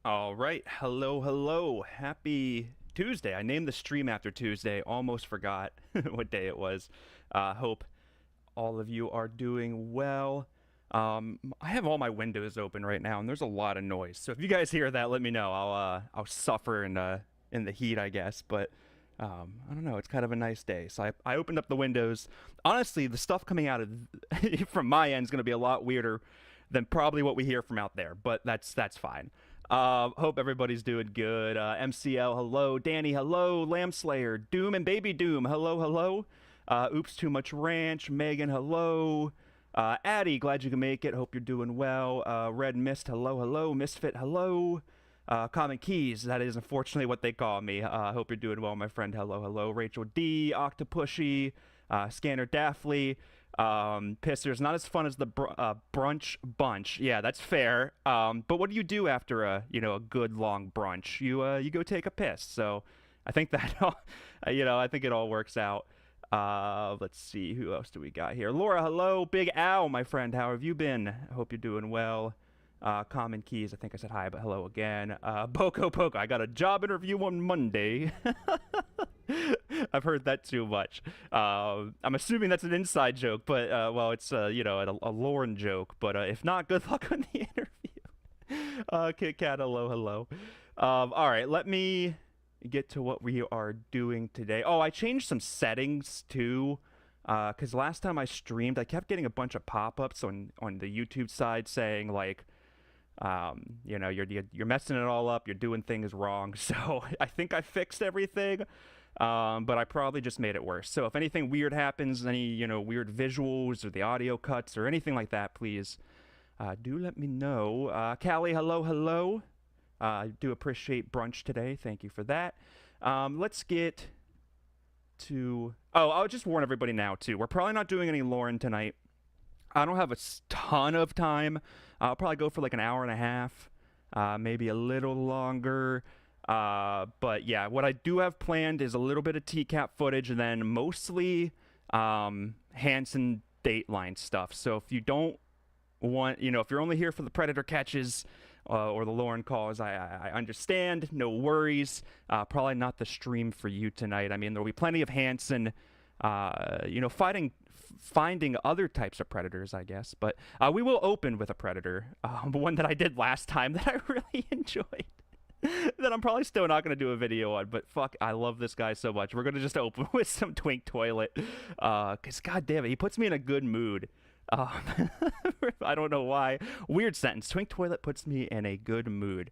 All right. Hello, hello. Happy Tuesday. I named the stream after Tuesday. Almost forgot what day it was. Hope all of you are doing well. I have all my windows open right now, and there's a lot of noise. So if you guys hear that, let me know. I'll suffer in the heat, I guess. But I don't know. It's kind of a nice day, so I opened up the windows. Honestly, the stuff coming out of from my end is going to be a lot weirder than probably what we hear from out there. But that's fine. Hope everybody's doing good. MCL, hello. Danny, hello. Lamb Slayer, Doom and Baby Doom, hello, hello. Oops, Too Much Ranch, Megan, hello. Addie, glad you can make it. Hope you're doing well. Red Mist, hello, hello. Misfit, hello. Common Keys, that is unfortunately what they call me. Hope you're doing well, my friend. Hello, hello. Rachel D, Octopushy, Scanner Daffley. Pissers, not as fun as the brunch bunch. Yeah, that's fair. But what do you do after a good long brunch? You go take a piss. So I think that I think it all works out. Let's see, who else do we got here? Laura, hello. Big Al, my friend, how have you been? I hope you're doing well. Common Keys, I think I said hi, but hello again. Boko Poco, I got a job interview on Monday. I've heard that too much. I'm assuming that's an inside joke, but well, it's a Lauren joke. But if not, good luck on the interview. Kit Kat, hello, hello. All right, let me get to what we are doing today. Oh, I changed some settings too. Because last time I streamed, I kept getting a bunch of pop-ups on the YouTube side saying like, you're messing it all up, you're doing things wrong. So I think I fixed everything. But I probably just made it worse. So if anything weird happens, any, weird visuals or the audio cuts or anything like that, please do let me know. Callie, hello, hello. I do appreciate brunch today. Thank you for that. Let's get to... Oh, I'll just warn everybody now, too. We're probably not doing any Lauren tonight. I don't have a ton of time. I'll probably go for like an hour and a half, maybe a little longer. But yeah, what I do have planned is a little bit of TCAP footage and then mostly Hansen Dateline stuff. So if you don't want, if you're only here for the Predator catches or the Lauren calls, I understand. No worries. Probably not the stream for you tonight. I mean, there'll be plenty of Hansen, finding other types of predators, I guess. But we will open with a predator, one that I did last time that I really enjoyed. That I'm probably still not going to do a video on, but fuck, I love this guy so much. We're going to just open with some Twink Toilet, because god damn it, he puts me in a good mood. I don't know why. Weird sentence. Twink Toilet puts me in a good mood.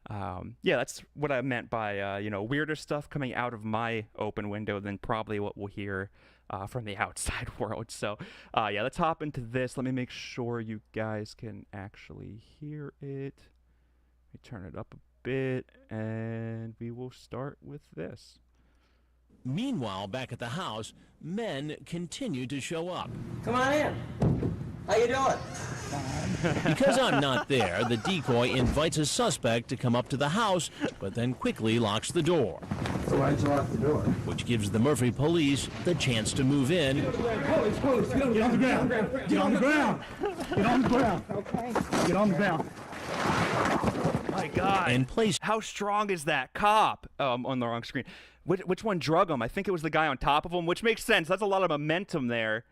Yeah, that's what I meant by, weirder stuff coming out of my open window than probably what we'll hear from the outside world. So, yeah, let's hop into this. Let me make sure you guys can actually hear it. Let me turn it up a bit, and we will start with this. Meanwhile, back at the house, men continue to show up. Come on in. How you doing? Because I'm not there, the decoy invites a suspect to come up to the house, but then quickly locks the door. So why'd you lock the door? Which gives the Murphy police the chance to move in. Police, get on the ground. Get on the ground. Get on the ground. Okay. Get on the ground. My god. And place... How strong is that cop? Oh, I'm on the wrong screen. Which one drug him? I think it was the guy on top of him, which makes sense. That's a lot of momentum there.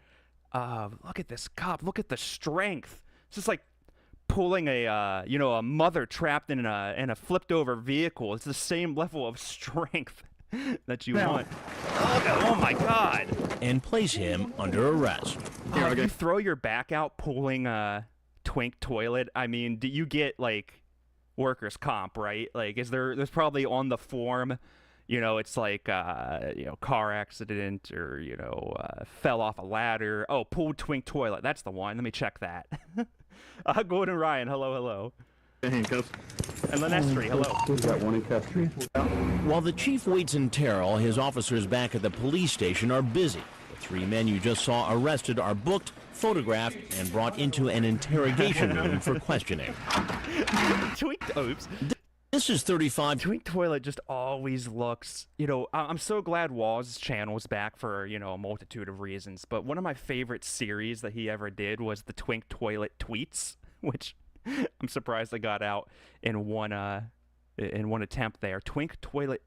Look at this cop. Look at the strength. It's just like pulling a mother trapped in a flipped over vehicle. It's the same level of strength that you want. Oh my god. And place him under arrest. If you throw your back out pulling a Twink Toilet, I mean, do you get like workers' comp, right? Like, there's probably on the form, it's like, car accident or, fell off a ladder. Oh, pulled Twink Toilet. That's the one. Let me check that. Gordon Ryan, hello, hello. Handcuffs. And Lenestri, hello. Got one in custody. While the chief waits in Terrell, his officers back at the police station are busy. The three men you just saw arrested are booked, photographed, and brought into an interrogation room for questioning. Oops. This is 35. Twink Toilet just always looks, I'm so glad Wall's channel is back for, a multitude of reasons. But one of my favorite series that he ever did was the Twink Toilet Tweets, which I'm surprised I got out in one in one attempt there. Twink toilet.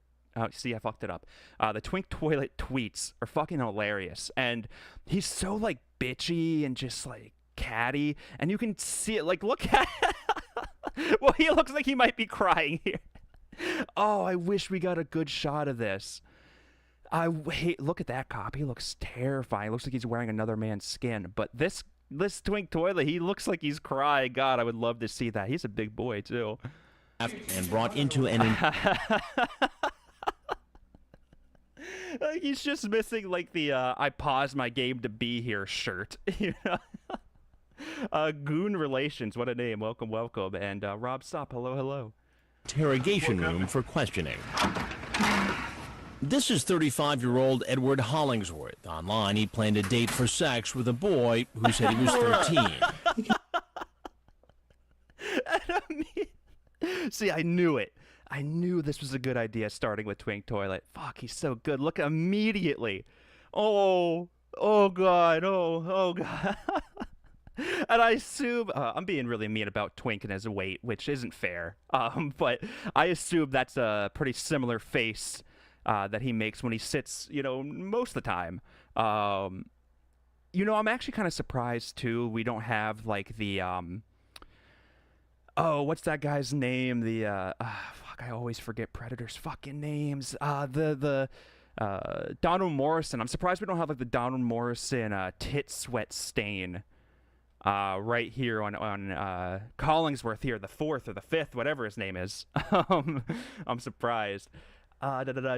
See, I fucked it up. The Twink toilet tweets are fucking hilarious, and he's so like bitchy and just like catty, and you can see it. Like, look at. Well, he looks like he might be crying here. Oh, I wish we got a good shot of this. Look at that cop. He looks terrifying. Looks like he's wearing another man's skin. But this Twink toilet, he looks like he's crying. God, I would love to see that. He's a big boy too. And brought into an like he's just missing like the I paused my game to be here shirt. You know? Goon Relations, what a name. Welcome, welcome. And Rob Stop, hello. interrogation room for questioning. This is 35-year-old Edward Hollingsworth. Online, he planned a date for sex with a boy who said he was 13. I mean, see, I knew it. I knew this was a good idea, starting with Twink Toilet. Fuck, he's so good. Look immediately. Oh God, oh God. And I assume, I'm being really mean about Twink and his weight, which isn't fair. But I assume that's a pretty similar face that he makes when he sits, you know, most of the time. You know, I'm actually kind of surprised, too, we don't have, like, the, oh, what's that guy's name? The, fuck, I always forget Predator's fucking names. Donald Morrison. I'm surprised we don't have, like, the Donald Morrison tit sweat stain right here on Collingsworth here, the 4th or the 5th, whatever his name is. I'm surprised.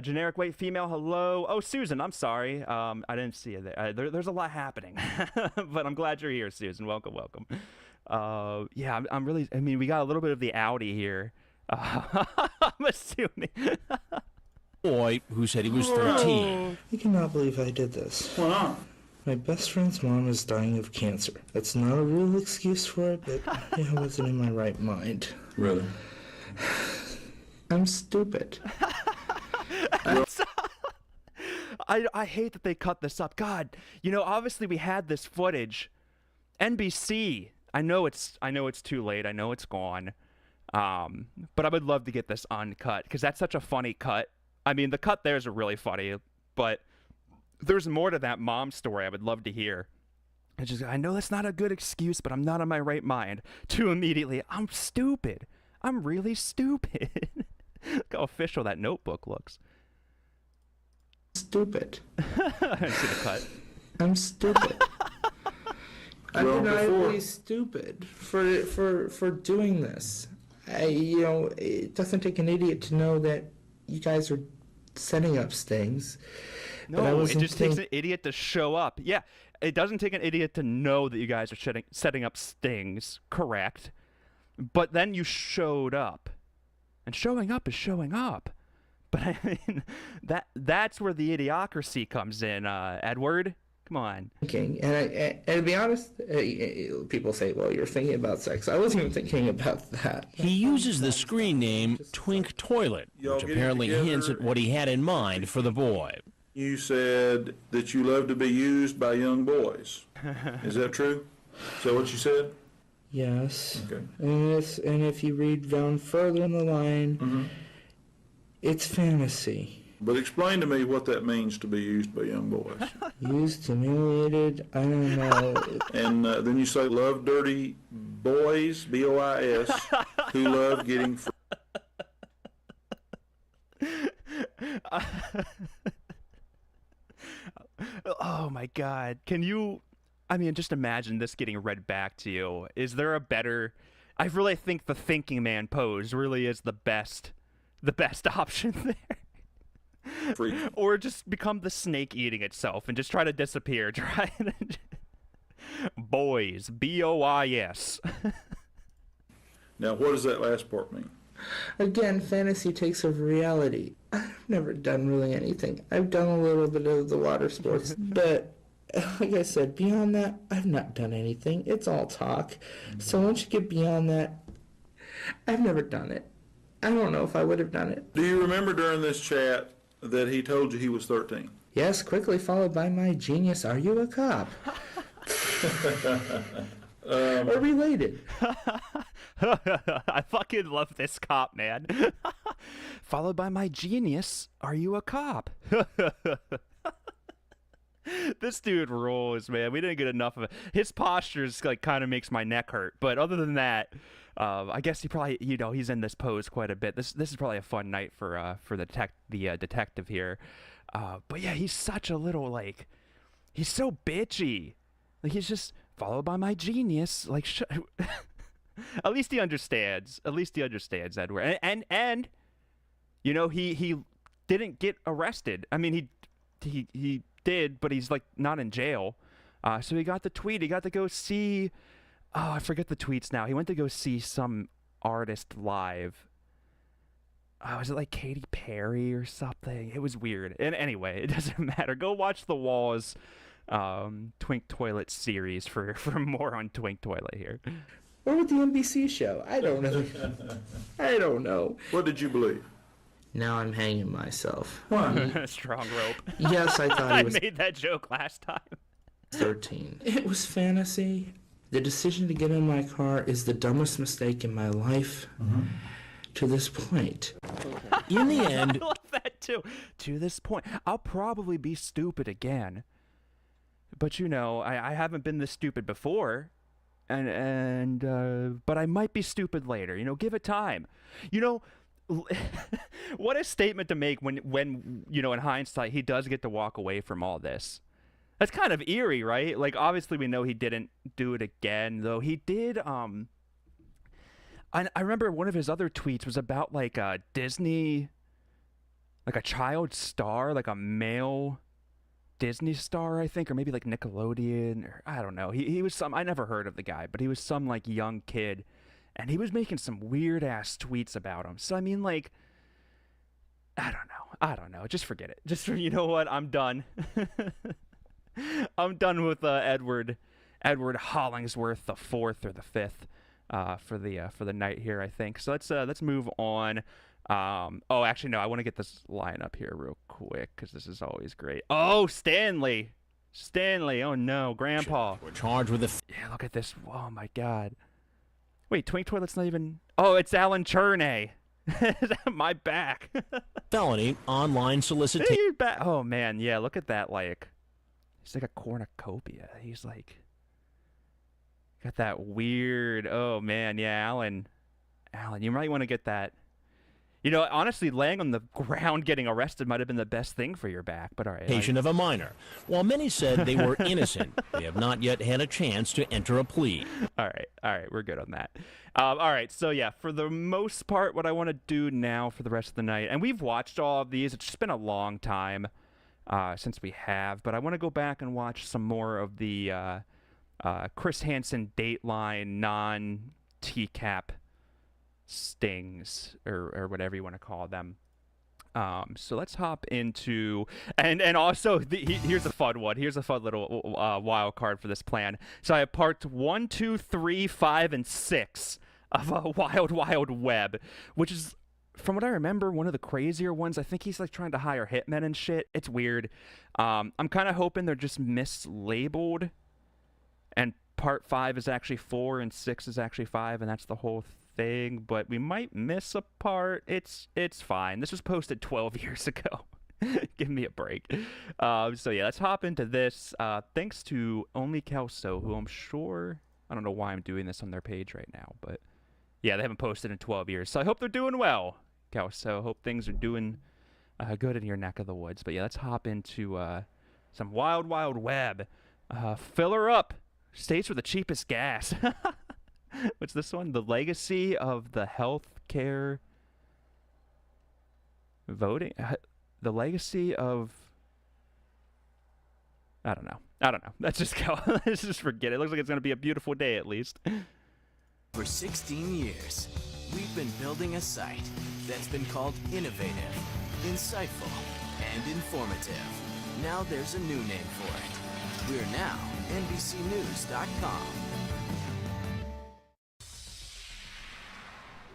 Generic weight female, hello. Oh, Susan, I'm sorry. I didn't see you there. There's a lot happening. But I'm glad you're here, Susan. Welcome. Yeah, I'm really, I mean, we got a little bit of the Audi here. I'm assuming. Boy who said he was 13. I cannot believe I did this. Why not? My best friend's mom is dying of cancer. That's not a real excuse for it, but I wasn't in my right mind. Really? I'm stupid. I hate that they cut this up. God, you know, obviously we had this footage. NBC. I know it's too late. I know it's gone. But I would love to get this uncut because that's such a funny cut. I mean, the cut there is really funny, but there's more to that mom story I would love to hear. It's just, I know that's not a good excuse, but I'm not in my right mind. To immediately, I'm stupid. I'm really stupid. Look how official that notebook looks. Stupid. I didn't see the cut. I'm stupid. I'm Well, undeniably stupid for doing this. You know, it doesn't take an idiot to know that you guys are setting up stings. No, it just takes an idiot to show up. Yeah, it doesn't take an idiot to know that you guys are setting up stings, correct? But then you showed up. And showing up is showing up. But I mean, that's where the idiocracy comes in, Edward. Come on. And to be honest, people say, well, you're thinking about sex. I wasn't even thinking about that. He uses the screen name Twink Toilet, which apparently hints at what he had in mind for the boy. You said that you love to be used by young boys. Is that true? Is that what you said? Yes. Okay. And if you read down further in the line, it's fantasy. But explain to me what that means to be used by young boys. Used, humiliated, I don't know. And then you say love dirty boys, B-O-I-S, who love getting free. Oh my God. Can you, I mean, just imagine this getting read back to you. Is there a better, I really think the thinking man pose really is the best option there. Free. Or just become the snake eating itself and just try to disappear. Boys, B-O-I-S. Now, what does that last part mean? Again, fantasy takes over reality. I've never done really anything. I've done a little bit of the water sports, but like I said, beyond that, I've not done anything. It's all talk. So once you get beyond that, I've never done it. I don't know if I would have done it. Do you remember during this chat that he told you he was 13? Yes, quickly followed by my genius, are you a cop? Or related. I fucking love this cop, man. Followed by my genius, are you a cop? This dude rules, man. We didn't get enough of it. His postures like kind of makes my neck hurt. But other than that, I guess he probably, he's in this pose quite a bit. This is probably a fun night for the detective here. But yeah, he's such a little he's so bitchy. Like he's just followed by my genius. Like at least he understands. At least he understands, Edward. And he didn't get arrested. I mean, he did, but he's not in jail. So he got the tweet. He got to go see. Oh, I forget the tweets now. He went to go see some artist live. Was it Katy Perry or something? It was weird. And anyway, it doesn't matter. Go watch the Walls Twink Toilet series for more on Twink Toilet here. Or with the NBC show. I don't know. I don't know. What did you believe? Now I'm hanging myself. Why? Strong rope. Yes, I thought I he was made that joke last time. 13. It was fantasy. The decision to get in my car is the dumbest mistake in my life to this point. In the end, I love that too. To this point, I'll probably be stupid again. But I haven't been this stupid before, but I might be stupid later. Give it time. What a statement to make when in hindsight he does get to walk away from all this. That's kind of eerie, right? Obviously we know he didn't do it again, though he did. I remember one of his other tweets was about a Disney, a child star, a male Disney star, I think, or maybe Nickelodeon, or I don't know. He was I never heard of the guy, but he was some young kid, and he was making some weird ass tweets about him. So I mean, I don't know. Just forget it. Just you know what? I'm done. I'm done with Edward Hollingsworth the fourth or the fifth for the night here, I think. So let's move on. Actually, no, I want to get this line up here real quick because this is always great. Oh, Stanley, oh no, Grandpa. we're charged with Yeah, look at this. Oh my God. Wait, Twink Toilet's not even. Oh, it's Alan Cherney. My back. felony online solicitation. Hey, back. Oh man, yeah. Look at that. He's a cornucopia. He's got that weird. Oh man, yeah, Alan, you might want to get that. Honestly, laying on the ground getting arrested might have been the best thing for your back, but all right. Of a minor. While many said they were innocent, they have not yet had a chance to enter a plea. All right, we're good on that. All right, so yeah, for the most part, what I want to do now for the rest of the night, and we've watched all of these, it's just been a long time since we have, but I want to go back and watch some more of the Chris Hansen Dateline non-TCAP stings or whatever you want to call them. So let's hop into and also here's a fun one. Here's a fun little wild card for this plan. So I have parts 1, 2, 3, 5, and 6 of a Wild Web, which is, from what I remember, one of the crazier ones. I think he's trying to hire hitmen and shit. It's weird. I'm kind of hoping they're just mislabeled, and part 5 is actually 4 and 6 is actually 5, and that's the whole thing. But we might miss a part. It's fine. This was posted 12 years ago. Give me a break. So yeah, let's hop into this. Thanks to Only Kelso, who I'm sure, I don't know why I'm doing this on their page right now, but yeah, they haven't posted in 12 years. So I hope they're doing well, Kelso. Hope things are doing good in your neck of the woods. But yeah, let's hop into some Wild Web. Fill her up. States with the cheapest gas. What's this one? The legacy of the healthcare voting. The legacy of. I don't know. Let's just go. Let's just forget it. It looks like it's going to be a beautiful day at least. For 16 years, we've been building a site that's been called innovative, insightful, and informative. Now there's a new name for it. We're now NBCnews.com.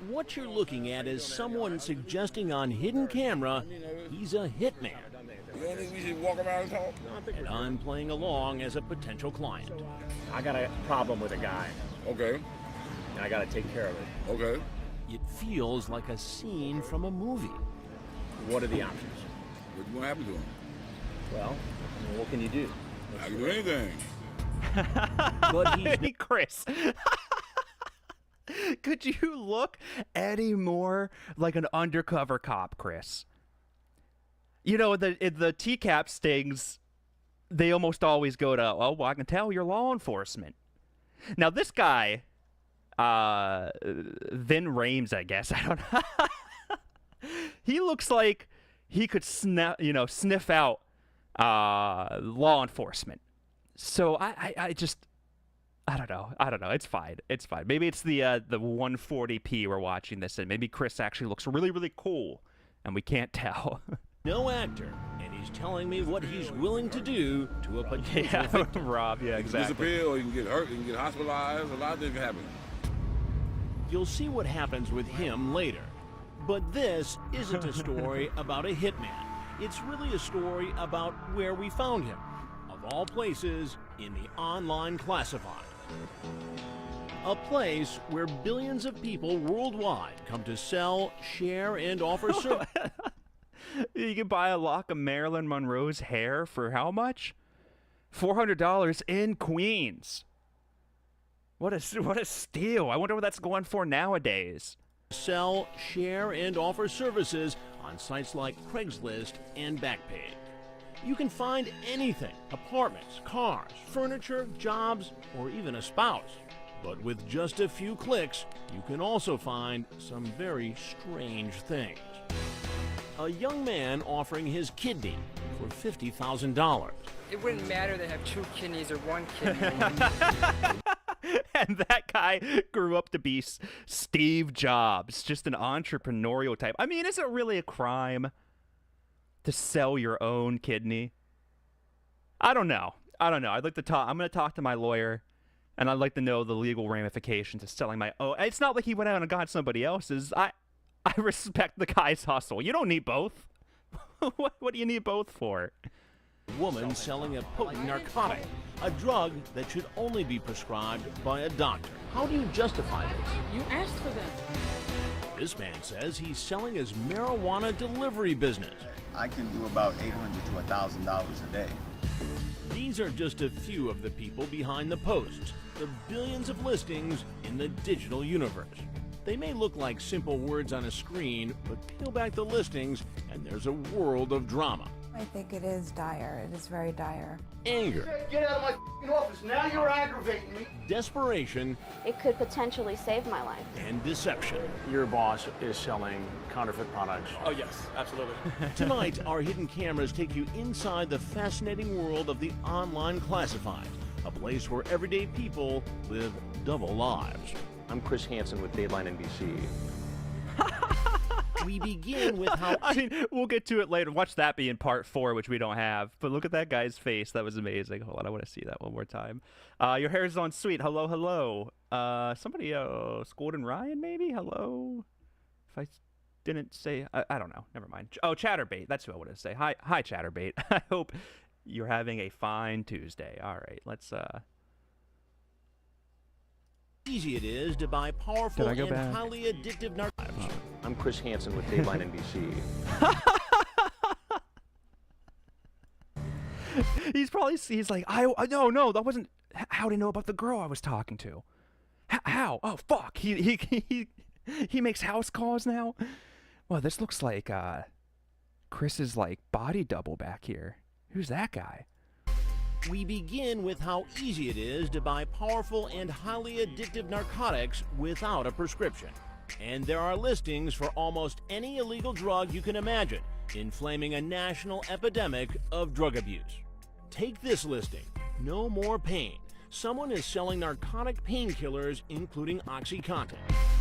What you're looking at is someone suggesting on hidden camera he's a hitman. You don't think we should walk around and talk? And I'm playing along as a potential client. I got a problem with a guy, Okay, and I got to take care of it. okay. It feels like a scene from a movie. What are the options? What's going to happen to him? Well, what can you do? I can do anything. But he's Hey, Chris. Could you look any more like an undercover cop, Chris? You know, the TCAP stings, they almost always go to, oh, well, I can tell you're law enforcement. Now, this guy, Vin Rames, I guess, I don't know. He looks like he could sniff out law enforcement. So I don't know. It's fine. It's fine. Maybe it's the 140p we're watching this in. Maybe Chris actually looks really, really cool, and we can't tell. no actor, and he's telling me what he's willing to do to a potential Yeah, victim. Rob. Yeah, He can exactly. disappear, or he can get hurt, he can get hospitalized. A lot of things can happen. You'll see what happens with him later. But this isn't a story about a hitman. It's really a story about where we found him. Of all places, in the online classified. A place where billions of people worldwide come to sell, share, and offer services. You can buy a lock of Marilyn Monroe's hair for how much? $400 in Queens. What a steal. I wonder what that's going for nowadays. Sell, share, and offer services on sites like Craigslist and Backpage. You can find anything: apartments, cars, furniture, jobs, or even a spouse. But with just a few clicks, you can also find some very strange things. A young man offering his kidney for $50,000. It wouldn't matter to have 2 kidneys or 1 kidney. And that guy grew up to be Steve Jobs, just an entrepreneurial type. I mean, is it really a crime to sell your own kidney? I don't know. I'd like to talk. I'm going to talk to my lawyer, and I'd like to know the legal ramifications of selling my own. It's not like he went out and got somebody else's. I respect the guy's hustle. You don't need both. What do you need both for? Woman selling a potent narcotic, a drug that should only be prescribed by a doctor. How do you justify this? You asked for them. This man says he's selling his marijuana delivery business. I can do about $800 to $1,000 a day. These are just a few of the people behind the posts, the billions of listings in the digital universe. They may look like simple words on a screen, but peel back the listings and there's a world of drama. I think it is dire. It is very dire. Anger. Get out of my f***ing office. Now you're aggravating me. Desperation. It could potentially save my life. And deception. Your boss is selling counterfeit products. Oh, yes, absolutely. Tonight, our hidden cameras take you inside the fascinating world of the online classified, a place where everyday people live double lives. I'm Chris Hansen with Dateline NBC. We begin with how... I mean, we'll get to it later. Watch that be in part 4, which we don't have. But look at that guy's face. That was amazing. Hold on, I want to see that one more time. Your hair's on sweet. Hello, hello. Somebody, Squad Ryan, maybe? Hello? If I didn't say... I don't know. Never mind. Oh, Chatterbait. That's who I wanted to say. Hi, Chatterbait. I hope you're having a fine Tuesday. All right, let's... easy it is to buy powerful and highly addictive narcotics. I'm Chris Hansen with Dateline NBC. He's like, no, that wasn't. How'd he know about the girl I was talking to? How? Oh, fuck. He makes house calls now. Well, this looks like Chris's like body double back here. Who's that guy? We begin with how easy it is to buy powerful and highly addictive narcotics without a prescription. And there are listings for almost any illegal drug you can imagine, inflaming a national epidemic of drug abuse. Take this listing: No More Pain. Someone is selling narcotic painkillers, including OxyContin.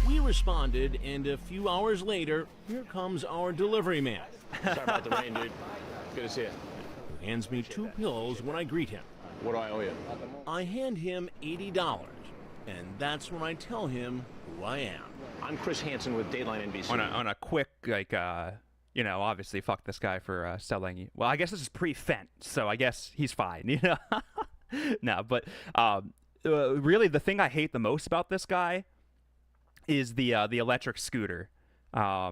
We responded, and a few hours later, here comes our delivery man. Sorry about the rain, dude. Good to see you. Hands me 2 pills when I greet him. What do I owe you? I hand him $80, and that's when I tell him who I am. I'm Chris Hansen with Dateline NBC. On a quick, like, obviously fuck this guy for selling. Well, I guess this is pre-fent, so I guess he's fine, No, but really the thing I hate the most about this guy is the electric scooter. I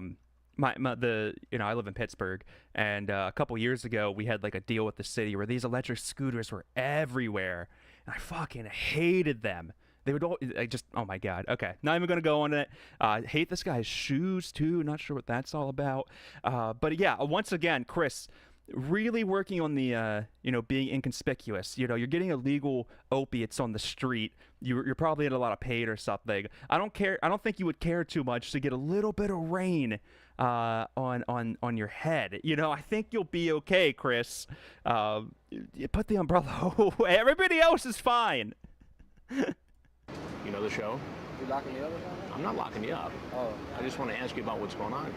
live in Pittsburgh, and a couple years ago we had like a deal with the city where these electric scooters were everywhere, and I fucking hated them. They would oh my god. Okay, not even gonna go on it. Hate this guy's shoes too. Not sure what that's all about. But yeah, once again, Chris, really working on the being inconspicuous. You're getting illegal opiates on the street. You're probably in a lot of pain or something. I don't care. I don't think you would care too much to get a little bit of rain on your head. I think you'll be okay, Chris. Put the umbrella away. Everybody else is fine. You know the show? You locking me up? I'm not locking you up. Oh. I just want to ask you about what's going on here.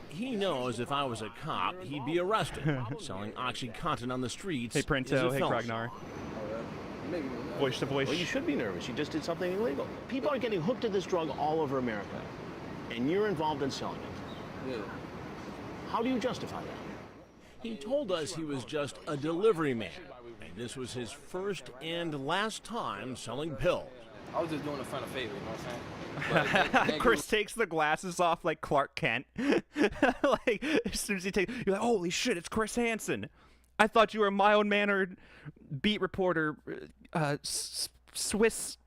He knows if I was a cop, he'd be arrested. Selling OxyContin on the streets. Hey, Printo. Hey, felony. Kragnar. Maybe. Voice to voice. Well, you should be nervous. You just did something illegal. People are getting hooked to this drug all over America, and you're involved in selling it. Yeah. How do you justify that? He told us he was just a delivery man, and this was his first and last time selling pills. I was just doing a friend a favor, you know what I'm saying? Chris takes the glasses off like Clark Kent. Like, as soon as he takes, you're like, holy shit, it's Chris Hansen. I thought you were a mild-mannered beat reporter, Swiss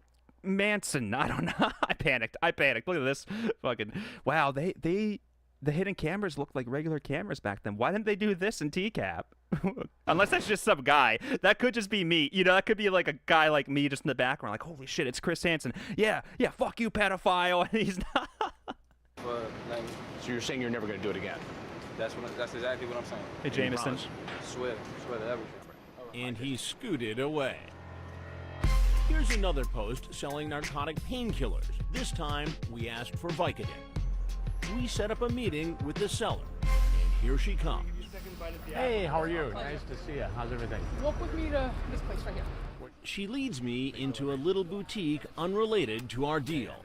Manson. I don't know. I panicked. Look at this. Fucking, wow, the hidden cameras looked like regular cameras back then. Why didn't they do this in TCAP? Unless that's just some guy. That could just be me. That could be like a guy like me just in the background, like, holy shit, it's Chris Hansen. Yeah, fuck you, pedophile. And he's not. So you're saying you're never going to do it again? That's exactly what I'm saying. Hey, Jameson. Swear to everything. And he scooted away. Here's another post selling narcotic painkillers. This time, we asked for Vicodin. We set up a meeting with the seller, and here she comes. Hey, how are you? Nice to see you. How's everything? Walk with me to this place right here. She leads me into a little boutique unrelated to our deal,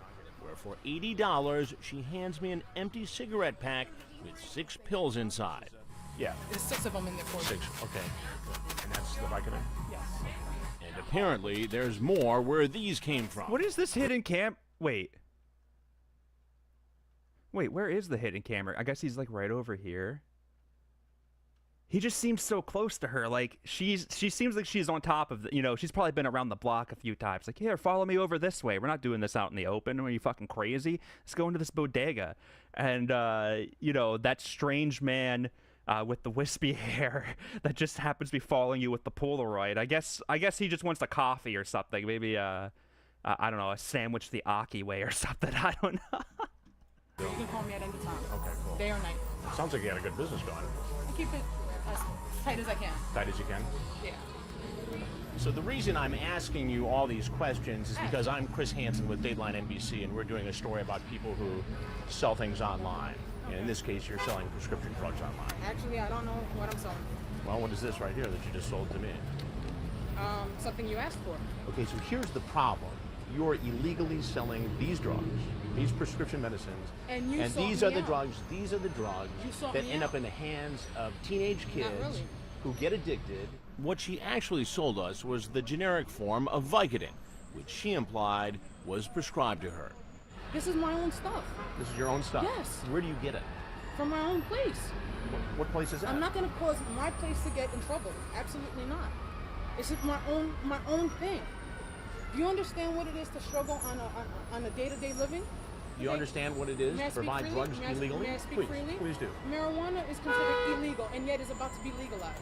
where for $80, she hands me an empty cigarette pack with 6 pills inside. Yeah. There's 6 of them in there for you. 6. Okay. And that's the Vicodin? Yes. And apparently, there's more where these came from. What is this hidden cam? Wait, where is the hidden camera? I guess he's like right over here. He just seems so close to her. Like she seems like she's on top of the, she's probably been around the block a few times. Like, here, follow me over this way. We're not doing this out in the open. Are you fucking crazy? Let's go into this bodega. And that strange man with the wispy hair that just happens to be following you with the Polaroid. I guess he just wants a coffee or something. Maybe I don't know, a sandwich the Aki way or something. I don't know. You can call me at any time. Okay, cool. Day or night. Sounds like you had a good business going. I keep it as tight as I can. Tight as you can? Yeah. So the reason I'm asking you all these questions is because I'm Chris Hansen with Dateline NBC, and we're doing a story about people who sell things online. And in this case, you're selling prescription drugs online. Actually, I don't know what I'm selling. Well, what is this right here that you just sold to me? Something you asked for. Okay, so here's the problem. You're illegally selling these drugs, these prescription medicines, and these are the drugs that end out. up in the hands of teenage kids really. who get addicted. What she actually sold us was the generic form of Vicodin, which she implied was prescribed to her. This is my own stuff. This is your own stuff? Yes. Where do you get it? From my own place. What place is that? I'm not going to cause my place to get in trouble. Absolutely not. It's just my own thing. Do you understand what it is to struggle on a day-to-day living? Do you understand what it is to provide drugs illegally? May I speak freely? Please do. Marijuana is considered illegal and yet is about to be legalized.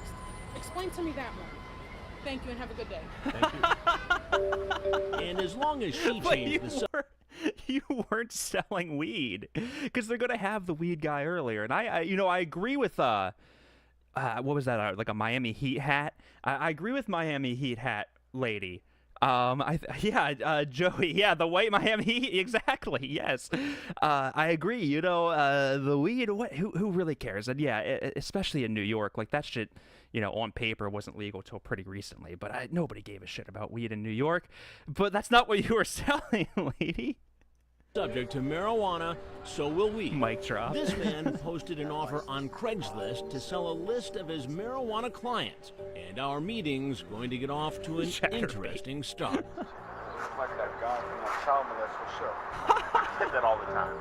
Explain to me that one. Thank you and have a good day. Thank you. And as long as she changed the you weren't selling weed, because they're gonna have the weed guy earlier, and I agree with what was that, like a Miami Heat hat? I agree with Miami Heat hat lady. Joey, the white Miami Heat, exactly, yes. I agree, the weed, who really cares? And especially in New York, like that shit, on paper wasn't legal till pretty recently, but nobody gave a shit about weed in New York. But that's not what you were selling, lady. Subject to marijuana, so will we. Mic drop. This man posted an offer on Craigslist to sell a list of his marijuana clients, and our meeting's going to get off to an interesting start. Like that guy from that child molester show. get that all the time.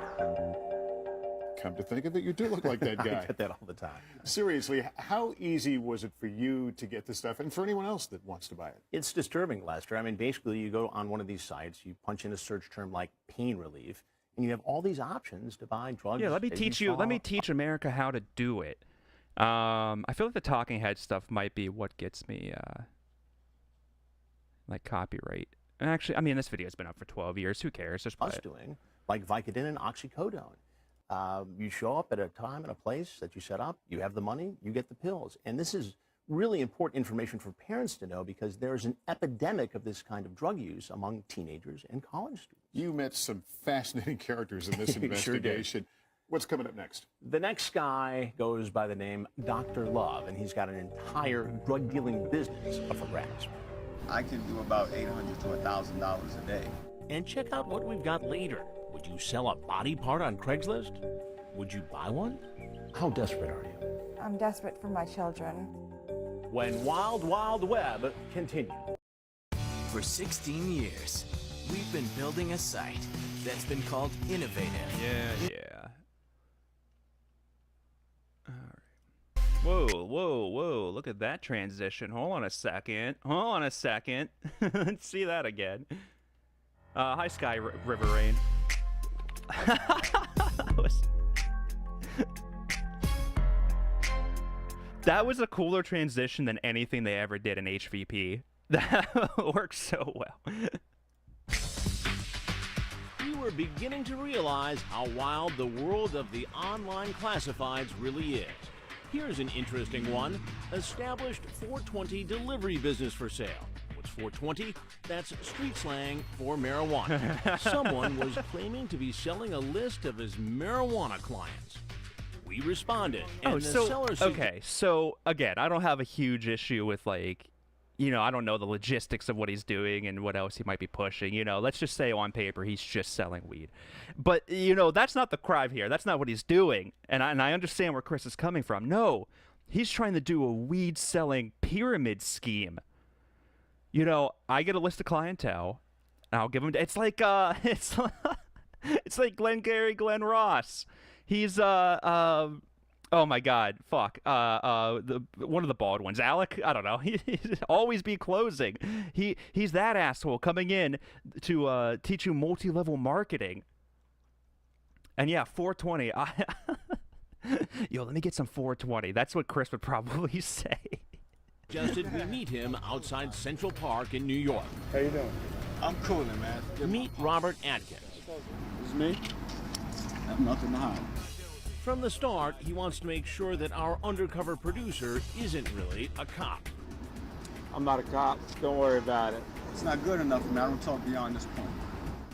Come to think of it, you do look like that guy. I get that all the time. Seriously, how easy was it for you to get this stuff and for anyone else that wants to buy it? It's disturbing, Lester. I mean, basically, you go on one of these sites, you punch in a search term like pain relief, and you have all these options to buy drugs. Yeah, let me teach America how to do it. I feel like the talking head stuff might be what gets me, like copyright. And actually, I mean, this video's been up for 12 years. Who cares? Just play Us it. doing, like Vicodin and oxycodone. You show up at a time and a place that you set up, you have the money, you get the pills. And this is really important information for parents to know because there's an epidemic of this kind of drug use among teenagers and college students. You met some fascinating characters in this investigation. Sure. What's coming up next? The next guy goes by the name Dr. Love, and he's got an entire drug dealing business up for grabs. I can do about $800 to $1,000 a day. And check out what we've got later. Would you sell a body part on Craigslist? Would you buy one? How desperate are you? I'm desperate for my children. When Wild Wild Web continues. For 16 years, we've been building a site that's been called innovative. Yeah. All right. Whoa. Look at that transition. Hold on a second. Let's see that again. Hi, Sky River Rain. That was a cooler transition than anything they ever did in HVP. That works so well. We were beginning to realize how wild the world of the online classifieds really is. Here's an interesting one. Established 420 delivery business for sale. What's 420? That's street slang for marijuana. Someone was claiming to be selling a list of his marijuana clients. We responded, and the seller okay, so again, I don't have a huge issue with, like, you know, I don't know the logistics of what he's doing and what else he might be pushing. You know, let's just say on paper he's just selling weed. But, you know, that's not the crime here. That's not what he's doing. And I understand where Chris is coming from. No, he's trying to do a weed-selling pyramid scheme. You know, I get a list of clientele, and I'll give him... It's like, it's like Glenn Ross. He's, oh my God, fuck. One of the bald ones, Alec. I don't know. He'd always be closing. He's that asshole coming in to teach you multi-level marketing. And yeah, 420. Yo, let me get some 420. That's what Chris would probably say. Suggested we meet him outside Central Park in New York. How you doing? I'm cooling, man. Meet Robert Atkins. This is me. I have nothing to hide. From the start, he wants to make sure that our undercover producer isn't really a cop. I'm not a cop. Don't worry about it. It's not good enough for me. I don't talk beyond this point.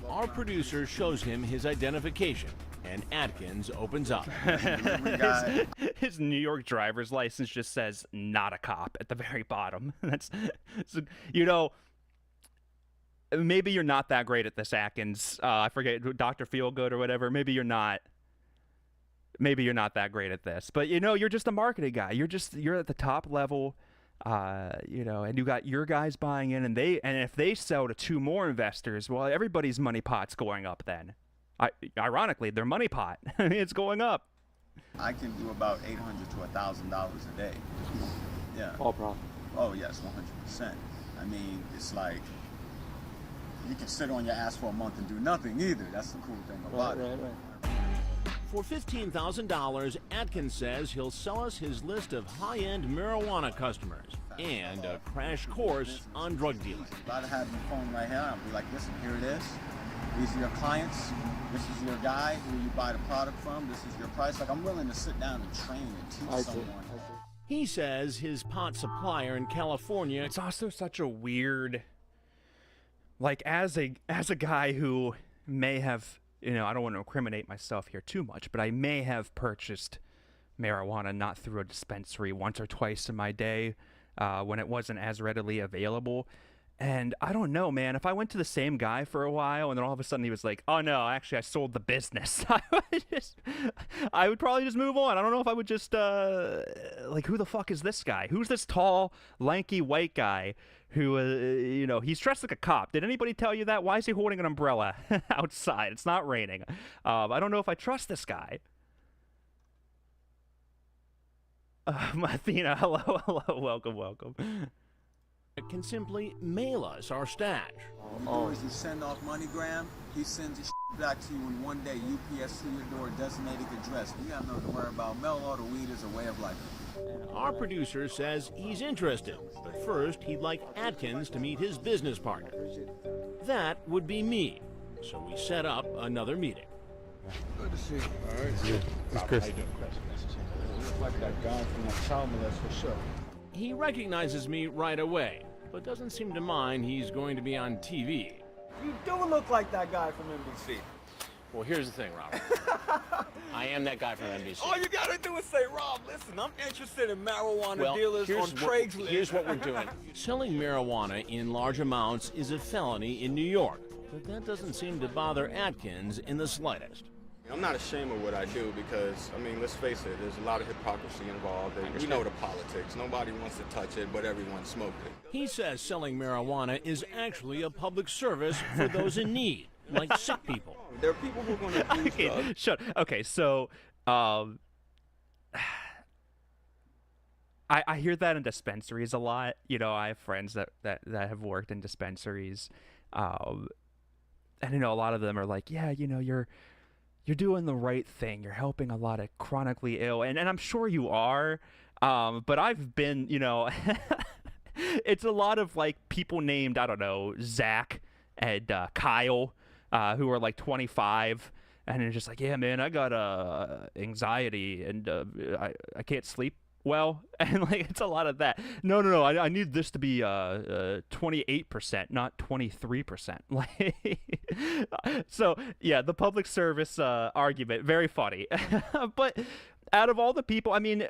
Our producer shows him his identification, and Atkins opens up. His New York driver's license just says "not a cop" at the very bottom. That's, you know, maybe you're not that great at this, Atkins. I forget, Dr. Feelgood or whatever. Maybe you're not that great at this, but you know, you're just a marketing guy. You're at the top level, you know, and you got your guys buying in, and if they sell to two more investors, well, everybody's money pot's going up then. Ironically, their money pot, it's going up. I can do about $800 to $1,000 a day. Yeah. All profit. Oh yes, 100%. I mean, it's like you can sit on your ass for a month and do nothing either. That's the cool thing about it. Right. For $15,000, Atkins says he'll sell us his list of high-end marijuana customers and a crash course on drug dealing. If I'd have your phone right here, I'd be like, listen, here it is. These are your clients. This is your guy who you buy the product from. This is your price. Like, I'm willing to sit down and train and teach someone. He says his pot supplier in California... It's also such a weird... Like, as a guy who may have... You know, I don't want to incriminate myself here too much, but I may have purchased marijuana not through a dispensary once or twice in my day when it wasn't as readily available. And I don't know, man. If I went to the same guy for a while and then all of a sudden he was like, "Oh no, actually I sold the business," I would probably just move on. I don't know if I would just like, who the fuck is this guy? Who's this tall, lanky white guy who he's dressed like a cop? Did anybody tell you that? Why is he holding an umbrella outside? It's not raining. I don't know if I trust this guy. Athena, hello, welcome. Can simply mail us our stash. Or is he send off MoneyGram? He sends his back to you in one day. UPS to your door, designated address. You got nothing to worry about. Mail order weed is a way of life. Our producer says he's interested, but first he'd like Atkins to meet his business partner. That would be me. So we set up another meeting. Good to see you. All right. Yeah, it's Chris. How you doing, Chris? You look like that guy from that child molest for sure. He recognizes me right away, but doesn't seem to mind he's going to be on TV. You do look like that guy from NBC. Well, here's the thing, Robert. I am that guy from NBC. All you gotta do is say, Rob, listen, I'm interested in marijuana dealers on Craigslist. Here's what we're doing. Selling marijuana in large amounts is a felony in New York, but that doesn't seem to bother Atkins in the slightest. I'm not ashamed of what I do because, I mean, let's face it, there's a lot of hypocrisy involved. And we know the politics. Nobody wants to touch it, but everyone smokes it. He says selling marijuana is actually a public service for those in need, like sick people. There are people who are going to use drugs. Shut. Okay, so I hear that in dispensaries a lot. You know, I have friends that have worked in dispensaries, and you know, a lot of them are like, yeah, you know, you're doing the right thing. You're helping a lot of chronically ill, and I'm sure you are. But I've been, you know, it's a lot of like people named, I don't know, Zach and Kyle, who are like 25, and they're just like, yeah, man, I got anxiety and I can't sleep well, and like it's a lot of that. No, I need this to be 28%, not 23%. Like, so yeah, the public service argument, very funny. But out of all the people, I mean,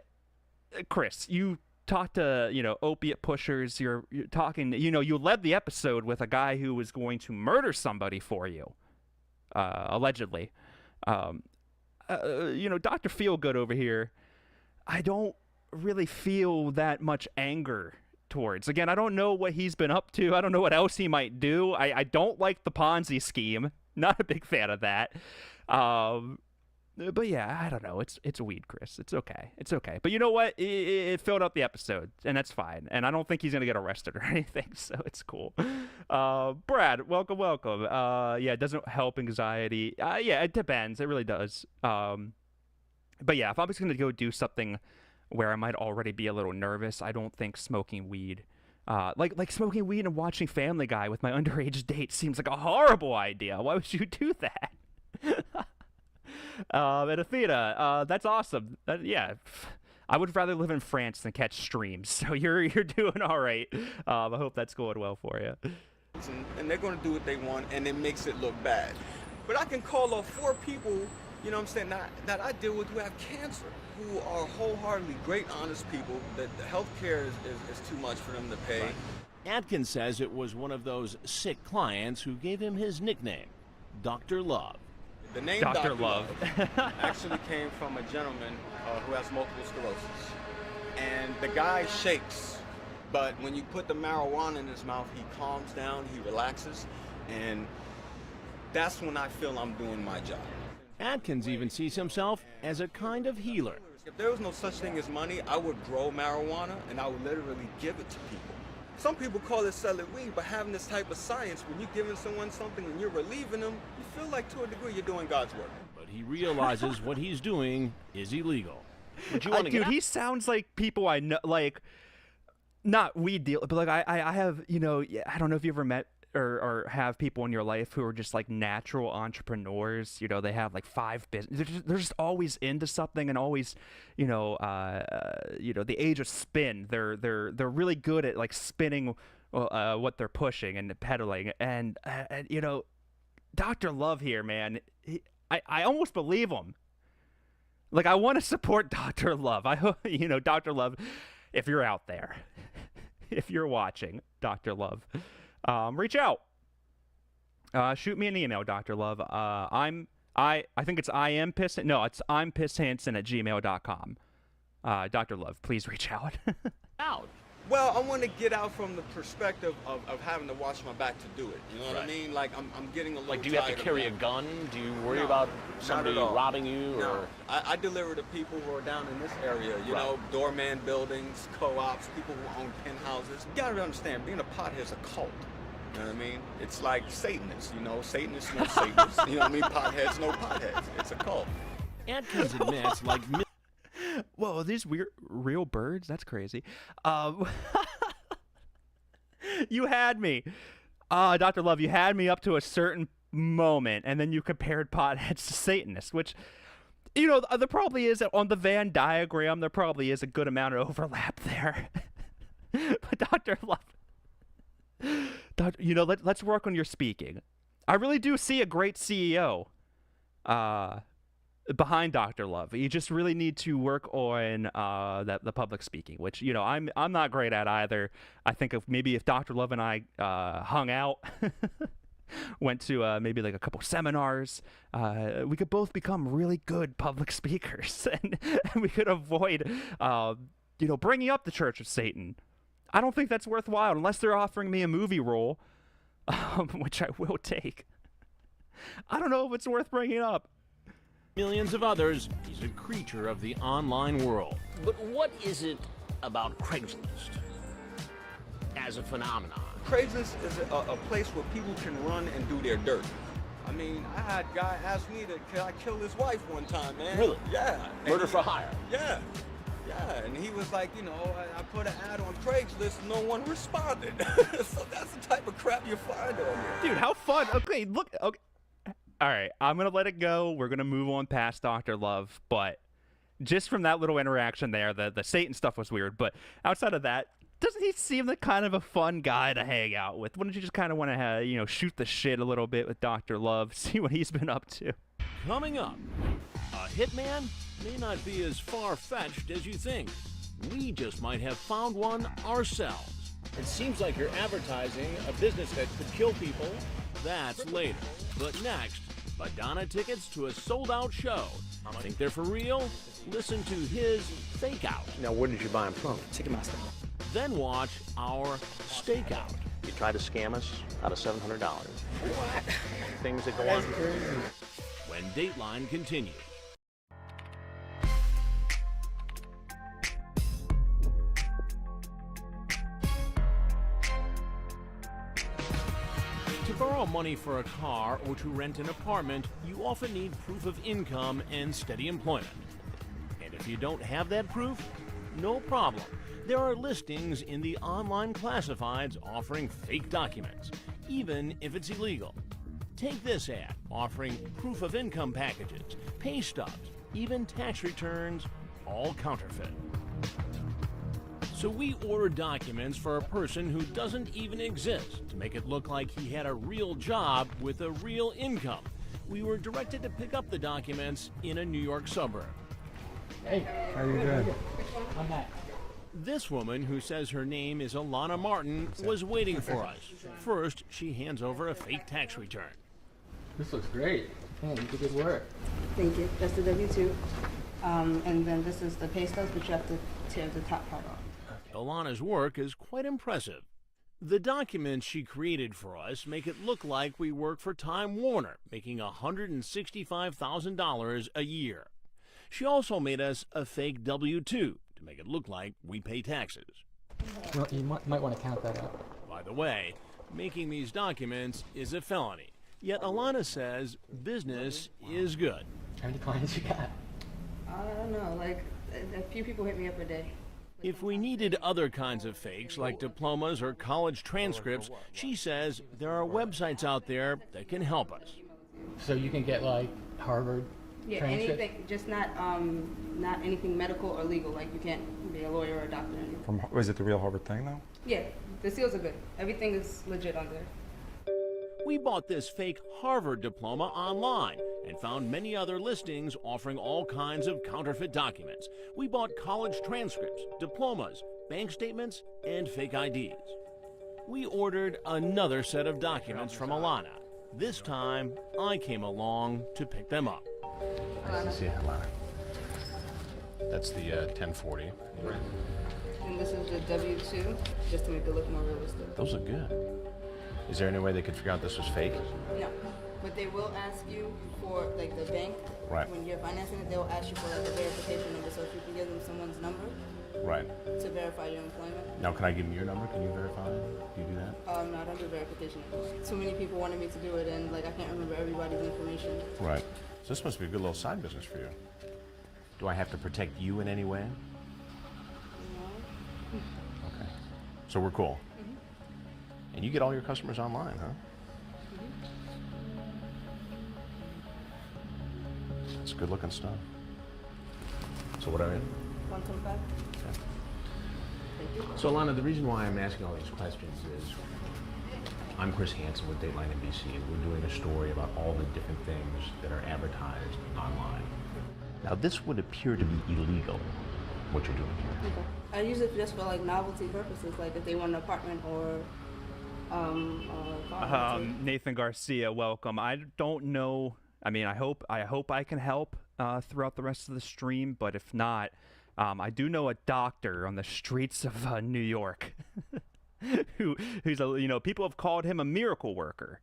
Chris, you talk to, you know, opiate pushers. You're talking, you know, you led the episode with a guy who was going to murder somebody for you, allegedly. You know, Dr. Feelgood over here, I don't really feel that much anger towards. Again, I don't know what he's been up to. I don't know what else he might do. I don't like the Ponzi scheme. Not a big fan of that. But yeah, I don't know. It's weed, Chris. It's okay. It's okay. But you know what? It filled out the episode, and that's fine. And I don't think he's gonna get arrested or anything, so it's cool. Brad, welcome. Yeah, it doesn't help anxiety. Yeah, it depends. It really does. But yeah, if I'm just gonna go do something where I might already be a little nervous, I don't think smoking weed, like smoking weed and watching Family Guy with my underage date seems like a horrible idea. Why would you do that? And Athena, that's awesome. Yeah, I would rather live in France than catch streams. So you're doing all right. I hope that's going well for you. And they're going to do what they want, and it makes it look bad. But I can call off 4 people, you know what I'm saying, that I deal with who have cancer, who are wholeheartedly great, honest people, that the health care is too much for them to pay. Right. Atkins says it was one of those sick clients who gave him his nickname, Dr. Love. The name Dr. Love actually came from a gentleman who has multiple sclerosis. And the guy shakes, but when you put the marijuana in his mouth, he calms down, he relaxes, and that's when I feel I'm doing my job. Atkins even sees himself as a kind of healer. If there was no such thing as money, I would grow marijuana and I would literally give it to people. Some people call it selling weed, but having this type of science, when you're giving someone something and you're relieving them, you feel like to a degree you're doing God's work. But he realizes what he's doing is illegal. Would you want to dude, he sounds like people I know, like, not weed deal, but like I have, you know, I don't know if you ever met or have people in your life who are just like natural entrepreneurs. You know, they have like 5 business. They're just always into something and always, you know, the age of spin. They're really good at like spinning what they're pushing and peddling. And you know, Dr. Love here, man, I almost believe him. Like, I want to support Dr. Love. I hope, you know, Dr. Love, if you're out there, if you're watching, Dr. Love, reach out. Shoot me an email, Dr. Love. I think it's I'm pissedhanson@gmail.com. Dr. Love, please reach out. Well, I want to get out from the perspective of having to watch my back to do it. You know what I Right. mean? Like, I'm getting a little Like, do you have to tired of carry a that. gun? Do you worry No, about not somebody at all. robbing you? No. Or I deliver to people who are down in this area, you Right. know, doorman buildings, co-ops, people who own penthouses. You gotta understand, being a pothead is a cult. You know what I mean? It's like Satanists, you know, Satanists know Satanists. You know what I mean? Potheads know potheads. It's a cult. Atkins admits, like Whoa, are these weird real birds? That's crazy. You had me. Dr. Love, you had me up to a certain moment, and then you compared potheads to Satanists, which, you know, there probably is, on the Venn diagram, there probably is a good amount of overlap there. But Dr. Love, you know, let's work on your speaking. I really do see a great CEO behind Dr. Love. You just really need to work on the public speaking, which, you know, I'm not great at either. I think if Dr. Love and I hung out, went to maybe like a couple seminars, we could both become really good public speakers, and we could avoid, you know, bringing up the Church of Satan. I don't think that's worthwhile unless they're offering me a movie role, which I will take. I don't know if it's worth bringing up. millions of others, he's a creature of the online world. But what is it about Craigslist as a phenomenon? Craigslist is a place where people can run and do their dirt. I mean, I had a guy ask me can I kill his wife one time, man. Really? Yeah. Murder for hire? Yeah. Yeah, and he was like, you know, I put an ad on Craigslist, no one responded. So that's the type of crap you find on there. Dude, how fun. Okay, look. Okay. All right, I'm going to let it go. We're going to move on past Dr. Love. But just from that little interaction there, the Satan stuff was weird. But outside of that, doesn't he seem like kind of a fun guy to hang out with? Wouldn't you just kind of want to, you know, shoot the shit a little bit with Dr. Love, see what he's been up to? Coming up, a hitman may not be as far-fetched as you think. We just might have found one ourselves. It seems like you're advertising a business that could kill people. That's later. But next, Madonna tickets to a sold-out show. Think they're for real? Listen to his Fake Out. Now, where did you buy them from? Ticketmaster. Then watch our Stakeout. You tried to scam us out of $700. What? Things that go That's on. crazy. When Dateline continues. To borrow money for a car or to rent an apartment, you often need proof of income and steady employment. And if you don't have that proof, no problem. There are listings in the online classifieds offering fake documents, even if it's illegal. Take this ad offering proof of income packages, pay stubs, even tax returns, all counterfeit. So we ordered documents for a person who doesn't even exist to make it look like he had a real job with a real income. We were directed to pick up the documents in a New York suburb. Hey, how you doing? I'm back. This woman, who says her name is Alana Martin, was waiting for us. First, she hands over a fake tax return. This looks great. Man, you did good work. Thank you. That's the W-2. And then this is the pay stubs, but you have to tear the top part off. Alana's work is quite impressive. The documents she created for us make it look like we work for Time Warner, making $165,000 a year. She also made us a fake W-2 to make it look like we pay taxes. Well, you might want to count that up. By the way, making these documents is a felony. Yet Alana says business is good. How many clients you got? I don't know, like a few people hit me up a day. If we needed other kinds of fakes, like diplomas or college transcripts, she says there are websites out there that can help us. So you can get like Harvard Yeah, transcript? anything, just not anything medical or legal. Like you can't be a lawyer or a doctor or anything. Is it the real Harvard thing though? Yeah, the seals are good. Everything is legit on there. We bought this fake Harvard diploma online and found many other listings offering all kinds of counterfeit documents. We bought college transcripts, diplomas, bank statements, and fake IDs. We ordered another set of documents from Alana. This time, I came along to pick them up. Nice to see you, Alana. That's the 1040. And this is the W-2, just to make it look more realistic. Those look good. Is there any way they could figure out this was fake? No, but they will ask you for, like, the bank. Right. When you're financing it, they'll ask you for, like, a verification number, so if you can give them someone's number Right. to verify your employment. Now, can I give them your number? Can you verify? Do you do that? No, I don't do verification. Too many people wanted me to do it, and, like, I can't remember everybody's information. Right. So this must be a good little side business for you. Do I have to protect you in any way? No. Okay. So we're cool. And you get all your customers online, huh? It's good looking stuff. So what are you? 125. Thank you. So Alana, the reason why I'm asking all these questions is I'm Chris Hansen with Dateline NBC, and we're doing a story about all the different things that are advertised online. Now this would appear to be illegal, what you're doing here. Okay. I use it just for, like, novelty purposes, like if they want an apartment or Nathan Garcia, welcome. I don't know. I mean, I hope I can help throughout the rest of the stream, but if not, I do know a doctor on the streets of New York who's people have called him a miracle worker.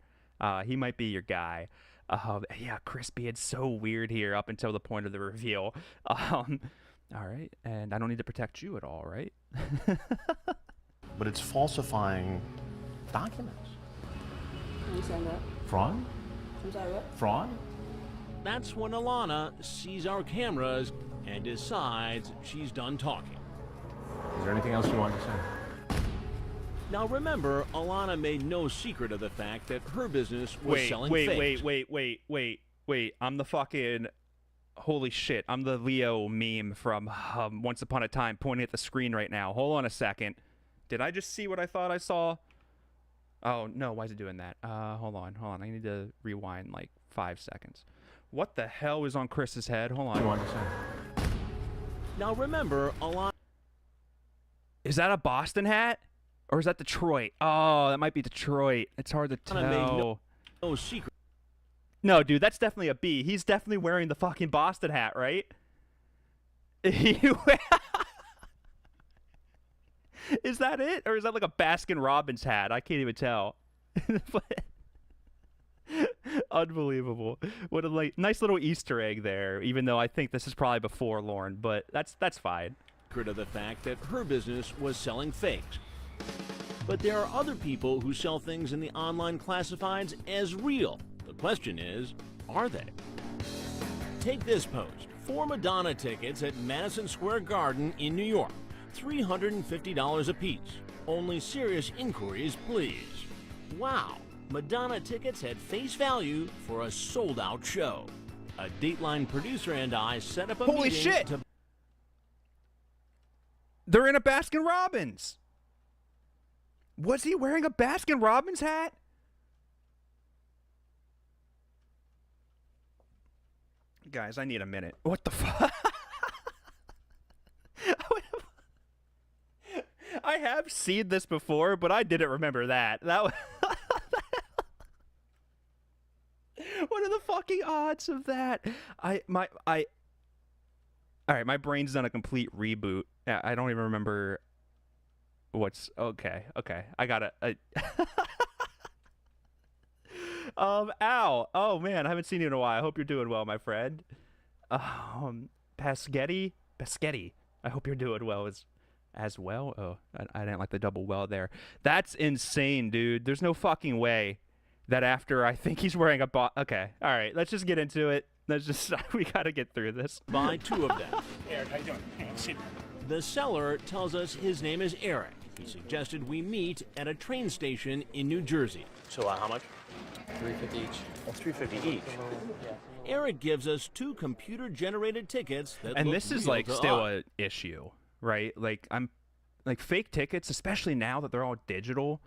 He might be your guy. Yeah, Crispy, it's so weird here up until the point of the reveal. All right, and I don't need to protect you at all, right? But it's falsifying documents. Understand that? Fraud? I'm sorry, what? Fraud? That's when Alana sees our cameras and decides she's done talking. Is there anything else you want to say? Now remember, Alana made no secret of the fact that her business was selling fakes. Wait. I'm the fucking... Holy shit. I'm the Leo meme from Once Upon a Time pointing at the screen right now. Hold on a second. Did I just see what I thought I saw? Oh, no. Why is it doing that? Hold on. I need to rewind like 5 seconds. What the hell is on Chris's head? Hold on. Now remember, Alana... Is that a Boston hat? Or is that Detroit? Oh, that might be Detroit. It's hard to tell. Made no secret. No, dude, that's definitely a B. He's definitely wearing the fucking Boston hat, right? Is that it? Or is that like a Baskin Robbins hat? I can't even tell. Unbelievable. What a nice little Easter egg there, even though I think this is probably before Lauren, but that's fine. Of the fact that her business was selling fakes. But there are other people who sell things in the online classifieds as real. The question is, are they? Take this post. 4 Madonna tickets at Madison Square Garden in New York. $350 a piece. Only serious inquiries, please. Wow. Madonna tickets had face value for a sold-out show. A Dateline producer and I set up a Holy meeting shit! to... They're in a Baskin Robbins. Was he wearing a Baskin Robbins hat? Guys, I need a minute. What the fuck? I have seen this before, but I didn't remember that. That was... What are the fucking odds of that? All right, my brain's done a complete reboot. I don't even remember what's... Okay. I got it. Ow. Oh, man, I haven't seen you in a while. I hope you're doing well, my friend. Paschetti? I hope you're doing well as well. Oh, I didn't like the double well there. That's insane, dude. There's no fucking way that after I think he's wearing a okay, all right, let's just get into it. We gotta get through this. Buy 2 of them. Eric, how you doing? Hang on, sit. The seller tells us his name is Eric. He suggested we meet at a train station in New Jersey. So how much? $350 each. Oh, $350 each. Eric gives us 2 computer-generated tickets that And look this is real like to still us. an issue, right? Like fake tickets, especially now that they're all digital.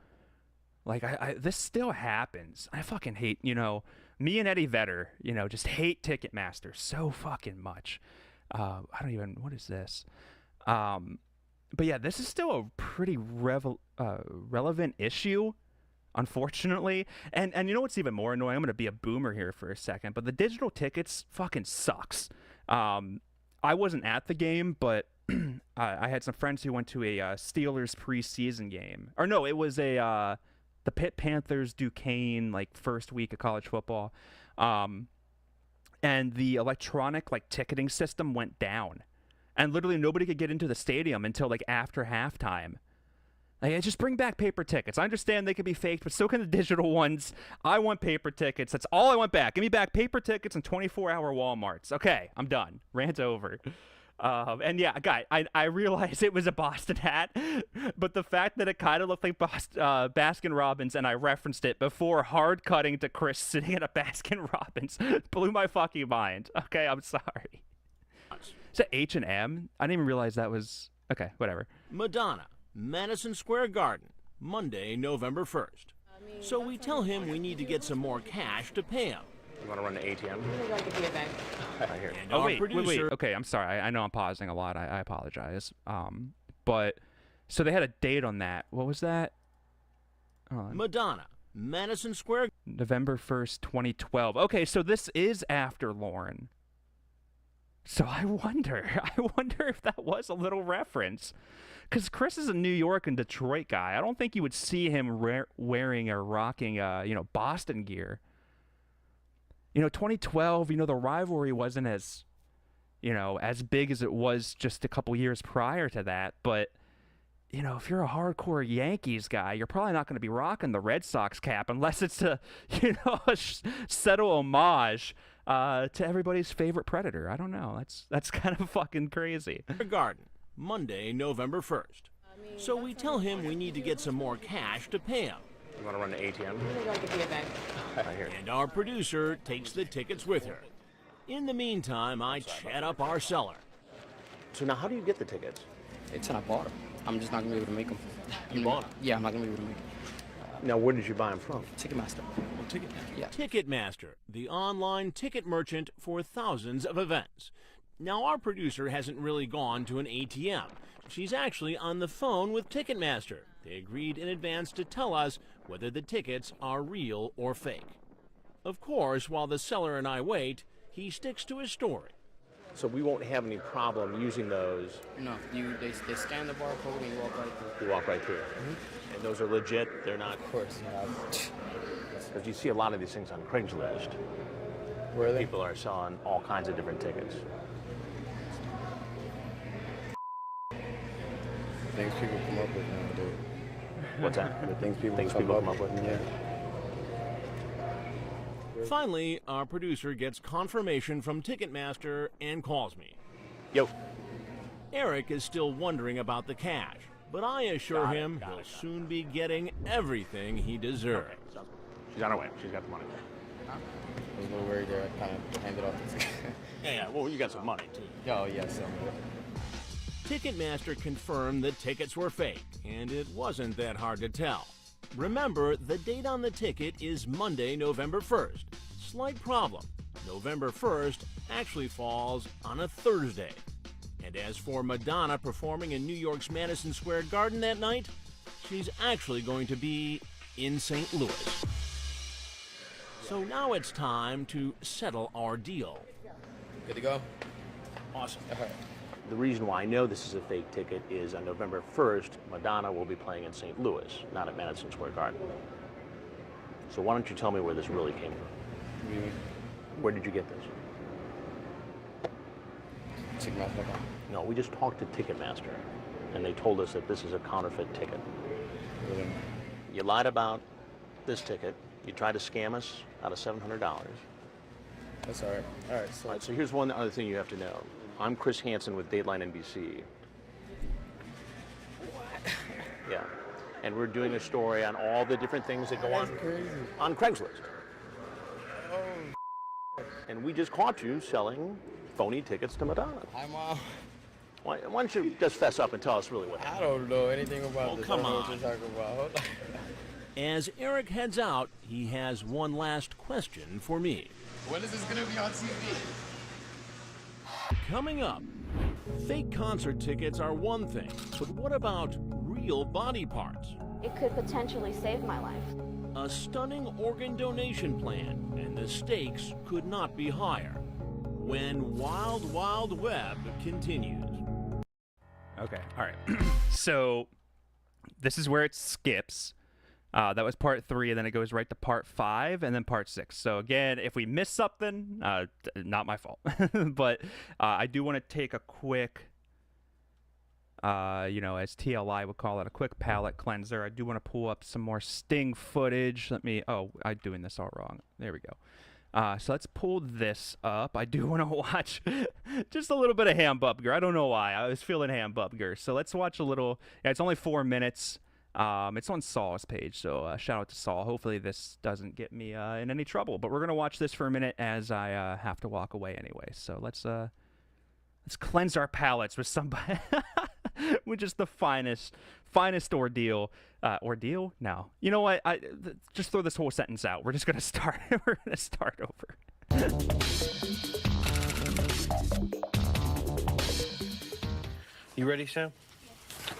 Like this still happens. I fucking hate, me and Eddie Vedder, just hate Ticketmaster so fucking much. I don't even, what is this? but yeah, this is still a pretty relevant issue, unfortunately. And you know what's even more annoying? I'm gonna be a boomer here for a second, but the digital tickets fucking sucks. I wasn't at the game, but I had some friends who went to a Steelers preseason game. Or no, it was the Pitt Panthers Duquesne like first week of college football, and the electronic like ticketing system went down, and literally nobody could get into the stadium until like after halftime. Like, just bring back paper tickets. I understand they could be faked, but so can the digital ones. I want paper tickets. That's all I want back. Give me back paper tickets and 24-hour Walmarts. Okay, I'm done. Rant over. And yeah, guy, I realized it was a Boston hat, but the fact that it kind of looked like Baskin Robbins, and I referenced it before hard cutting to Chris sitting at a Baskin Robbins, blew my fucking mind. Okay, I'm sorry. Is that H&M? I didn't even realize that was... Okay, whatever. Madonna, Madison Square Garden, Monday, November 1st. So we tell him we need to get some more cash to pay him. You want to run the ATM? Right here. And Oh, wait. Okay, I'm sorry. I know I'm pausing a lot. I apologize. But, so they had a date on that. What was that? Madonna, Madison Square... November 1st, 2012. Okay, so this is after Lauren. So I wonder if that was a little reference. Because Chris is a New York and Detroit guy. I don't think you would see him wearing or rocking, Boston gear. 2012, the rivalry wasn't as big as it was just a couple years prior to that. But, if you're a hardcore Yankees guy, you're probably not going to be rocking the Red Sox cap unless it's a subtle homage to everybody's favorite Predator. I don't know. That's kind of fucking crazy. Garden, Monday, November 1st. So we tell him we need to get some more cash to pay him. You want to run the ATM? Right here. And our producer takes the tickets with her. In the meantime, I chat up our seller. So now how do you get the tickets? It's I bought them. I'm just not going to be able to make them. You bought them? Yeah, I'm not going to be able to make them. Now, where did you buy them from? Ticketmaster. Oh, Ticketmaster. Yeah. Ticketmaster, the online ticket merchant for thousands of events. Now, our producer hasn't really gone to an ATM. She's actually on the phone with Ticketmaster. They agreed in advance to tell us whether the tickets are real or fake. Of course, while the seller and I wait, he sticks to his story. So we won't have any problem using those? No, they scan the barcode and you walk right through. You walk right through. Mm-hmm. And those are legit? They're not? Of course. Because you see a lot of these things on Craigslist. Where are they? People are selling all kinds of different tickets. Things people come up with nowadays. What's that? The things people come up with. Yeah. Finally, our producer gets confirmation from Ticketmaster and calls me. Yo. Eric is still wondering about the cash, but I assure him he'll soon be getting everything he deserves. Okay. She's on her way. She's got the money. I was a little worried there. I kind of handed off the ticket. Yeah, well, you got some money, too. Oh, yeah, so. Ticketmaster confirmed the tickets were fake, and it wasn't that hard to tell. Remember, the date on the ticket is Monday, November 1st. Slight problem. November 1st actually falls on a Thursday. And as for Madonna performing in New York's Madison Square Garden that night, she's actually going to be in St. Louis. So now it's time to settle our deal. Good to go? Awesome. All right. The reason why I know this is a fake ticket is on November 1st, Madonna will be playing in St. Louis, not at Madison Square Garden. So why don't you tell me where this really came from? Where did you get this? Ticketmaster.com. No, we just talked to Ticketmaster, and they told us that this is a counterfeit ticket. Really? You lied about this ticket. You tried to scam us out of $700. That's all right. All right, so here's one other thing you have to know. I'm Chris Hansen with Dateline NBC. Yeah. And we're doing a story on all the different things that go on Craigslist. Oh. And we just caught you selling phony tickets to Madonna. Hi, Mom. Why don't you just fess up and tell us really what happened? I don't know anything about this. Come I don't know on. what you're talking about. As Eric heads out, he has one last question for me. When is this going to be on TV? Coming up, Fake concert tickets are one thing, but what about real body parts? It could potentially save my life. A stunning organ donation plan, and the stakes could not be higher. When Wild Wild Web continues. Okay, all right. So this is where it skips. That was part 3, and then it goes right to part 5, and then part 6. So again, if we miss something, not my fault. But I do want to take a quick, as TLI would call it, a quick palate cleanser. I do want to pull up some more Sting footage. I'm doing this all wrong. There we go. So let's pull this up. I do want to watch just a little bit of Hambubger. I don't know why. I was feeling Hambubger. So let's watch a little. Yeah, it's only 4 minutes. It's on Saul's page, so shout out to Saul. Hopefully this doesn't get me in any trouble. But we're going to watch this for a minute as I have to walk away anyway. So let's cleanse our palates with somebody with just the finest ordeal. Ordeal? No. You know what? Just throw this whole sentence out. We're just going to start. We're going to start over. You ready, Sam?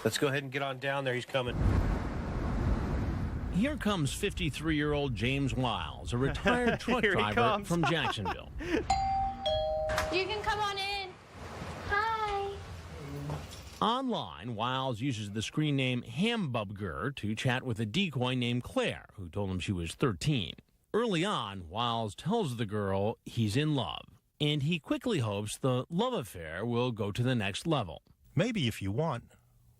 Let's go ahead and get on down there. He's coming. Here comes 53-year-old James Wiles, a retired truck driver from Jacksonville. You can come on in. Hi. Online, Wiles uses the screen name Hambubger to chat with a decoy named Claire, who told him she was 13. Early on, Wiles tells the girl he's in love, and he quickly hopes the love affair will go to the next level. Maybe if you want,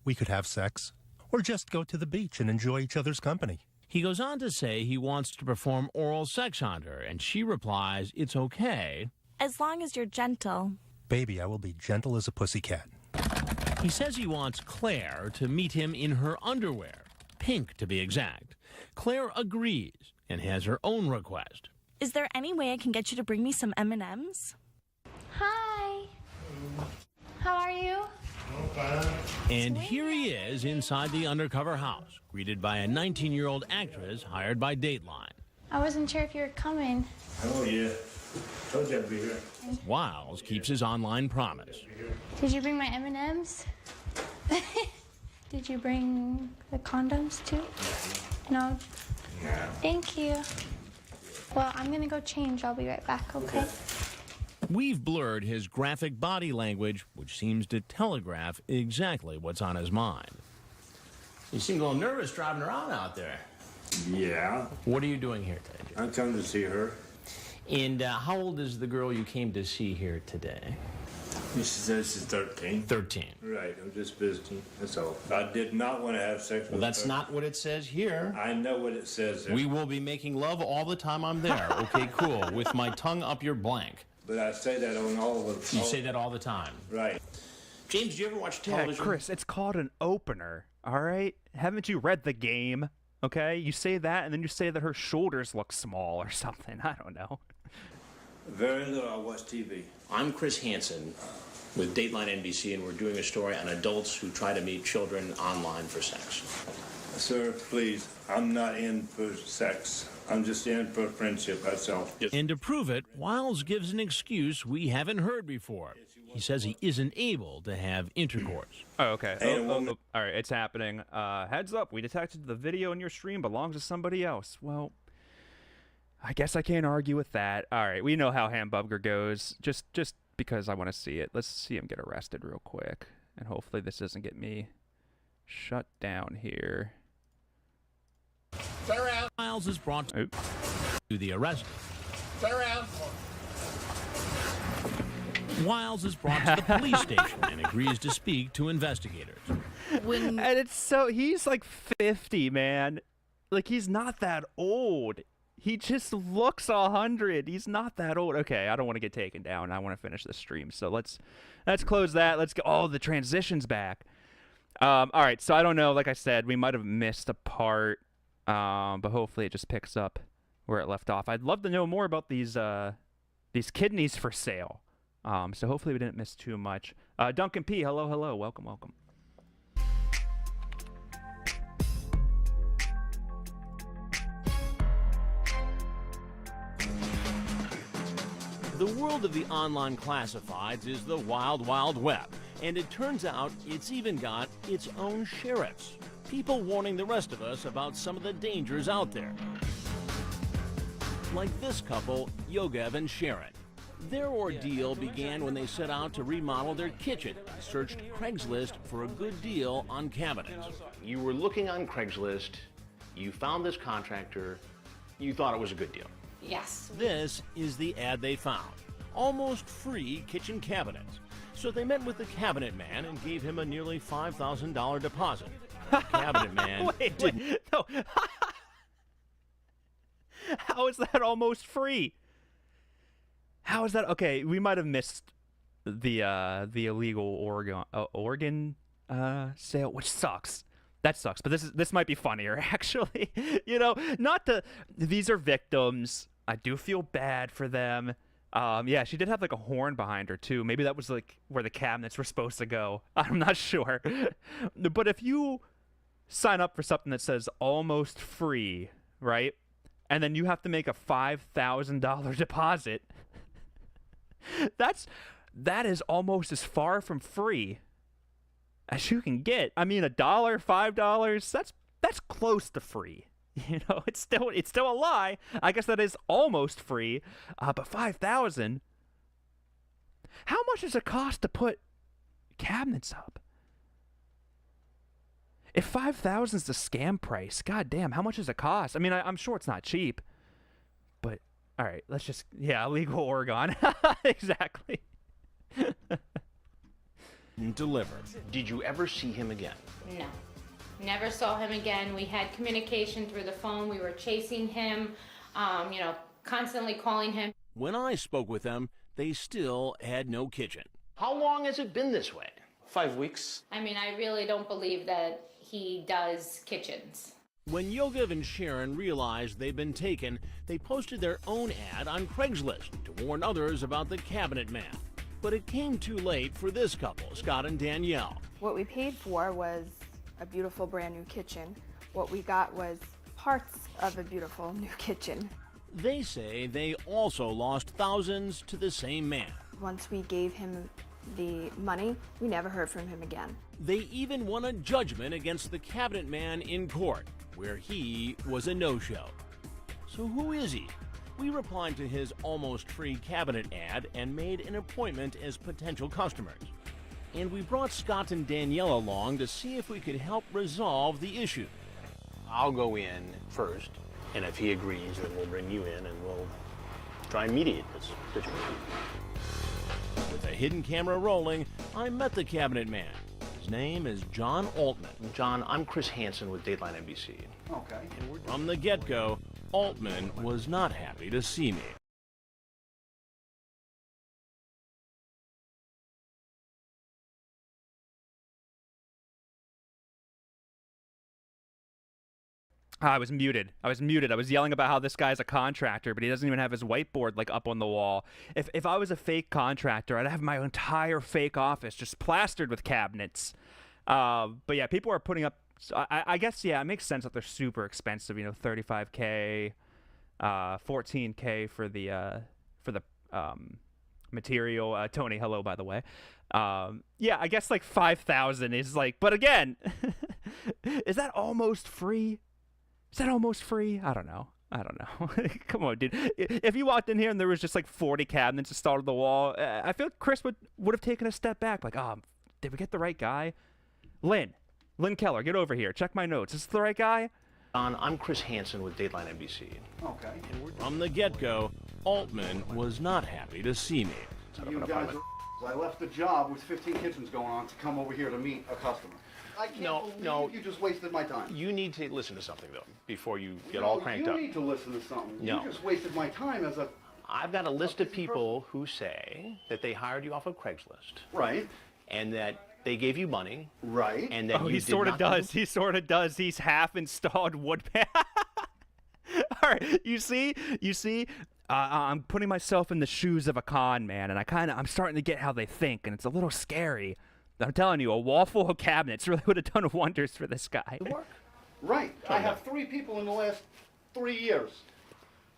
we could have sex, or just go to the beach and enjoy each other's company. He goes on to say he wants to perform oral sex on her, and she replies it's okay. As long as you're gentle. Baby, I will be gentle as a pussycat. He says he wants Claire to meet him in her underwear, pink to be exact. Claire agrees and has her own request. Is there any way I can get you to bring me some M&Ms? Hi. How are you? And here he is inside the undercover house, greeted by a 19-year-old actress hired by Dateline. I wasn't sure if you were coming. Oh, yeah. Told you I'd be here. Wiles keeps his online promise. Did you bring my M&Ms? Did you bring the condoms, too? No? No. Thank you. Well, I'm going to go change. I'll be right back, okay? We've blurred his graphic body language, which seems to telegraph exactly what's on his mind. You seem a little nervous driving around out there. Yeah. What are you doing here today, Jim? I'm coming to see her. And how old is the girl you came to see here today? She says she's 13. 13. Right, I'm just visiting, that's all. I did not want to have sex with her. Well, that's not what it says here. I know what it says there. We will be making love all the time I'm there. Okay, cool. With my tongue up your blank. But I say that on all of You say that all the time. Right. James, did you ever watch Yeah, television? Chris, it's called an opener, all right? Haven't you read the game? Okay? You say that, and then you say that her shoulders look small or something. I don't know. Very little. I watch TV. I'm Chris Hansen with Dateline NBC, and we're doing a story on adults who try to meet children online for sex. Sir, please, I'm not in for sex. I'm just in for friendship, that's all. And to prove it, Wiles gives an excuse we haven't heard before. He says he isn't able to have intercourse. Oh, okay. All right, it's happening. Heads up, we detected the video in your stream belongs to somebody else. Well, I guess I can't argue with that. All right, we know how Hambubger goes. Just because I want to see it. Let's see him get arrested real quick. And hopefully this doesn't get me shut down here. Turn around. Wiles is brought to the arrest. Turn around. Wiles is brought to the police station and agrees to speak to investigators. And it's so, he's like 50, man. Like, he's not that old. He just looks 100. He's not that old. Okay, I don't want to get taken down. I want to finish the stream. So let's close that. Let's go. Oh, the transition's back. All right, so I don't know. Like I said, we might have missed a part, but hopefully it just picks up where it left off. I'd love to know more about these kidneys for sale. So hopefully we didn't miss too much. Duncan P, hello, hello. Welcome, welcome. The world of the online classifieds is the wild, wild web, And it turns out it's even got its own sheriffs. People warning the rest of us about some of the dangers out there. Like this couple, Yogev and Sharon. Their ordeal began when they set out to remodel their kitchen, searched Craigslist for a good deal on cabinets. You were looking on Craigslist, you found this contractor, you thought it was a good deal. Yes. This is the ad they found. Almost free kitchen cabinets. So they met with the cabinet man and gave him a nearly $5,000 deposit. The cabinet man didn't. No. How is that almost free? How is that? Okay, we might have missed the illegal organ sale, which sucks. That sucks. But this might be funnier, actually. You know, these are victims. I do feel bad for them. Yeah, she did have like a horn behind her too. Maybe that was like where the cabinets were supposed to go. I'm not sure. But if you sign up for something that says almost free, right? And then you have to make a $5,000 deposit. That is almost as far from free as you can get. I mean, $1, $5, that's close to free. You know, it's still a lie. I guess that is almost free, but $5,000. How much does it cost to put cabinets up? If $5,000 is the scam price, goddamn, how much does it cost? I mean, I'm sure it's not cheap, but all right, let's just illegal Oregon, exactly. Delivered. Did you ever see him again? No. Never saw him again. We had communication through the phone. We were chasing him, constantly calling him. When I spoke with them, they still had no kitchen. How long has it been this way? 5 weeks. I mean, I really don't believe that he does kitchens. When Yogev and Sharon realized they'd been taken, they posted their own ad on Craigslist to warn others about the cabinet man. But it came too late for this couple, Scott and Danielle. What we paid for was a beautiful brand new kitchen. What we got was parts of a beautiful new kitchen. They say they also lost thousands to the same man. Once we gave him the money, we never heard from him again. They even won a judgment against the cabinet man in court, where he was a no-show. So who is he? We replied to his almost free cabinet ad and made an appointment as potential customers. And we brought Scott and Danielle along to see if we could help resolve the issue. I'll go in first, and if he agrees, then we'll bring you in and we'll try and mediate this situation. With a hidden camera rolling, I met the cabinet man. His name is John Altman. John, I'm Chris Hansen with Dateline NBC. Okay. From the get-go, Altman was not happy to see me. I was muted. I was yelling about how this guy's a contractor, but he doesn't even have his whiteboard like up on the wall. If I was a fake contractor, I'd have my entire fake office just plastered with cabinets. But yeah, people are putting up. I guess it makes sense that they're super expensive. You know, $35K, $14K for the material. Tony, hello, by the way. Yeah, I guess like 5,000 is like. But again, is that almost free? Is that almost free? I don't know. Come on, dude. If you walked in here and there was just like 40 cabinets installed on the wall, I feel like Chris would have taken a step back. Like, did we get the right guy? Lynn Keller, get over here. Check my notes. Is this the right guy? John, I'm Chris Hansen with Dateline NBC. Okay. From the get-go, Altman was not happy to see me. You guys I left the job with 15 kitchens going on to come over here to meet a customer. I can't believe you just wasted my time. You need to listen to something, though, before you get all cranked up. You need to listen to something. No. You just wasted my time as a... I've got a list of people who say that they hired you off of Craigslist. Right. And that they gave you money. Right. And that he sort of does. He sort of does. He's half installed wood pan. All right. You see? I'm putting myself in the shoes of a con man, and I'm starting to get how they think, and it's a little scary. I'm telling you, a wall full of cabinets really would have done wonders for this guy. Right. I have 3 people in the last 3 years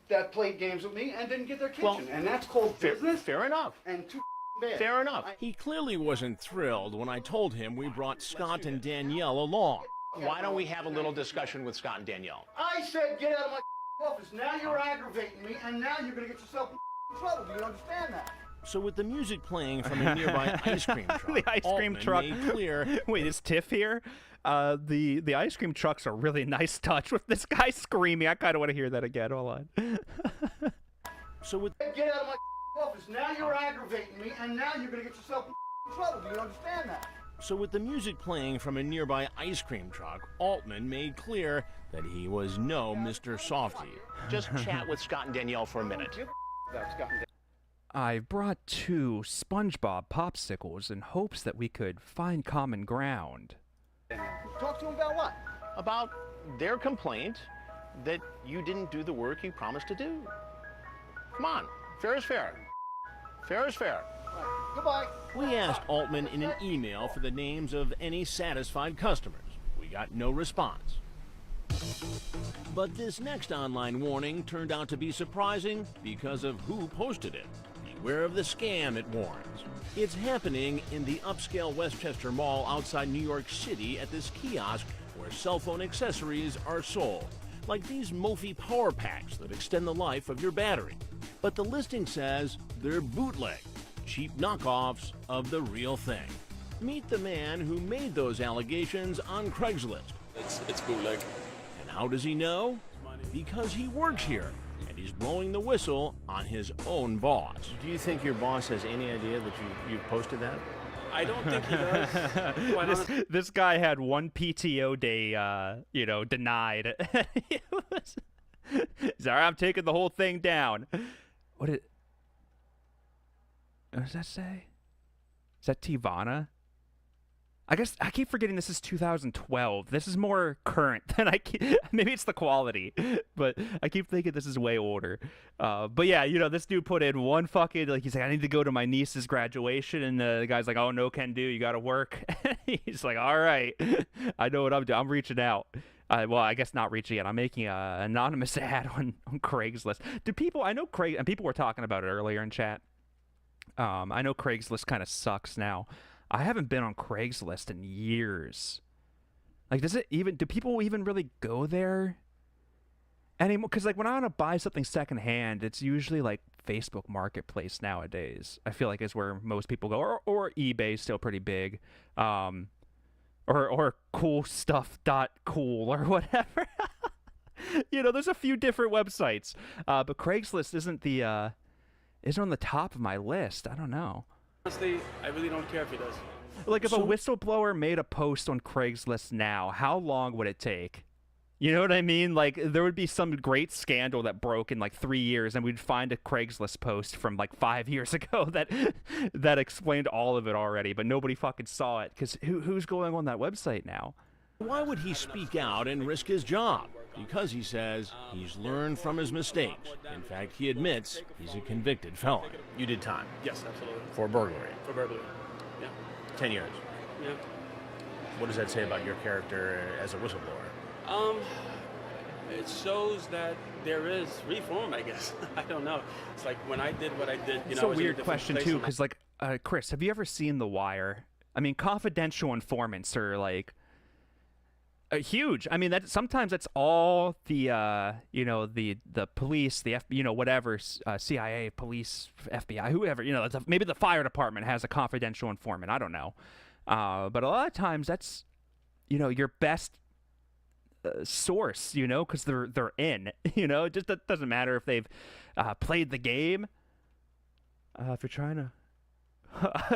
that played games with me and didn't get their kitchen. And that's called business. Fair enough. And 2 bad. Fair enough. He clearly wasn't thrilled when I told him we brought Scott and Danielle along. Why don't we have a little discussion with Scott and Danielle? I said get out of my office. Now you're aggravating me, and now you're going to get yourself in trouble. Do you understand that? So with the music playing from a nearby ice cream truck, the ice cream Altman truck. made clear. Wait, is Tiff here? The ice cream truck's a really nice touch with this guy screaming. I kind of want to hear that again. Hold on. So with get out of my office. Now you're aggravating me, and now you're going to get yourself in trouble. Do you understand that? So with the music playing from a nearby ice cream truck, Altman made clear that he was no Mr. Softy. Just chat with Scott and Danielle for a minute. I brought 2 SpongeBob popsicles in hopes that we could find common ground. Talk to him about what? About their complaint that you didn't do the work you promised to do. Come on, fair is fair. Fair is fair. Goodbye. We asked Altman in an email for the names of any satisfied customers. We got no response. But this next online warning turned out to be surprising because of who posted it. Beware of the scam, it warns. It's happening in the upscale Westchester Mall outside New York City at this kiosk where cell phone accessories are sold, like these Mophie power packs that extend the life of your battery. But the listing says they're bootleg, cheap knockoffs of the real thing. Meet the man who made those allegations on Craigslist. It's bootleg. And how does he know? Because he works here, and he's blowing the whistle on his own boss. Do you think your boss has any idea that you posted that? I don't think he does. This guy had 1 PTO day, denied. He's all right, I'm taking the whole thing down. What does that say? Is that Tivana? I guess I keep forgetting this is 2012. This is more current than maybe it's the quality, but I keep thinking this is way older. But yeah, this dude put in 1 fucking, he's like, I need to go to my niece's graduation, and the guy's like, oh, no can do, you gotta work. He's like, all right, I know what I'm doing. I'm reaching out. Well, I guess not reaching out. I'm making an anonymous ad on Craigslist. I know Craig, and people were talking about it earlier in chat. I know Craigslist kind of sucks now. I haven't been on Craigslist in years. Like, do people even really go there anymore? Because, when I want to buy something secondhand, it's usually, Facebook Marketplace nowadays. I feel like is where most people go. Or eBay's still pretty big. Or coolstuff.cool or whatever. There's a few different websites. But Craigslist isn't on the top of my list. I don't know. Honestly, I really don't care if he does. If a whistleblower made a post on Craigslist now, how long would it take? You know what I mean? There would be some great scandal that broke in 3 years, and we'd find a Craigslist post from 5 years ago that explained all of it already, but nobody fucking saw it because who's going on that website now? Why would he speak out and risk his job? Because he says he's learned from his mistakes. In fact, he admits he's a convicted felon. You did time. Yes, absolutely. For burglary. For burglary. Yeah. 10 years. Yeah. What does that say about your character as a whistleblower? It shows that there is reform, I guess. I don't know. It's like when I did what I did, It's I a was weird in a question different too, place because Chris, have you ever seen The Wire? I mean, confidential informants are huge. I mean, sometimes that's all the the police, the whatever, CIA, police, FBI, whoever, maybe the fire department has a confidential informant. I don't know, but a lot of times that's your best source, because they're in. It just doesn't matter if they've played the game. If you're trying to,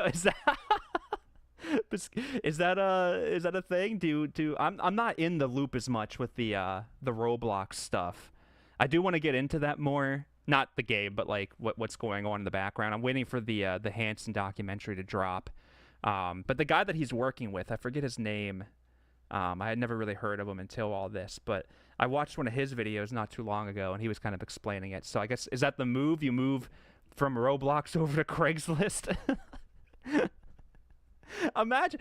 is that a thing? I'm not in the loop as much with the Roblox stuff. I do want to get into that more. Not the game, but what's going on in the background. I'm waiting for the Hanson documentary to drop. But the guy that he's working with, I forget his name. I had never really heard of him until all this, but I watched one of his videos not too long ago, and he was kind of explaining it. So I guess, is that the move? You move from Roblox over to Craigslist? Imagine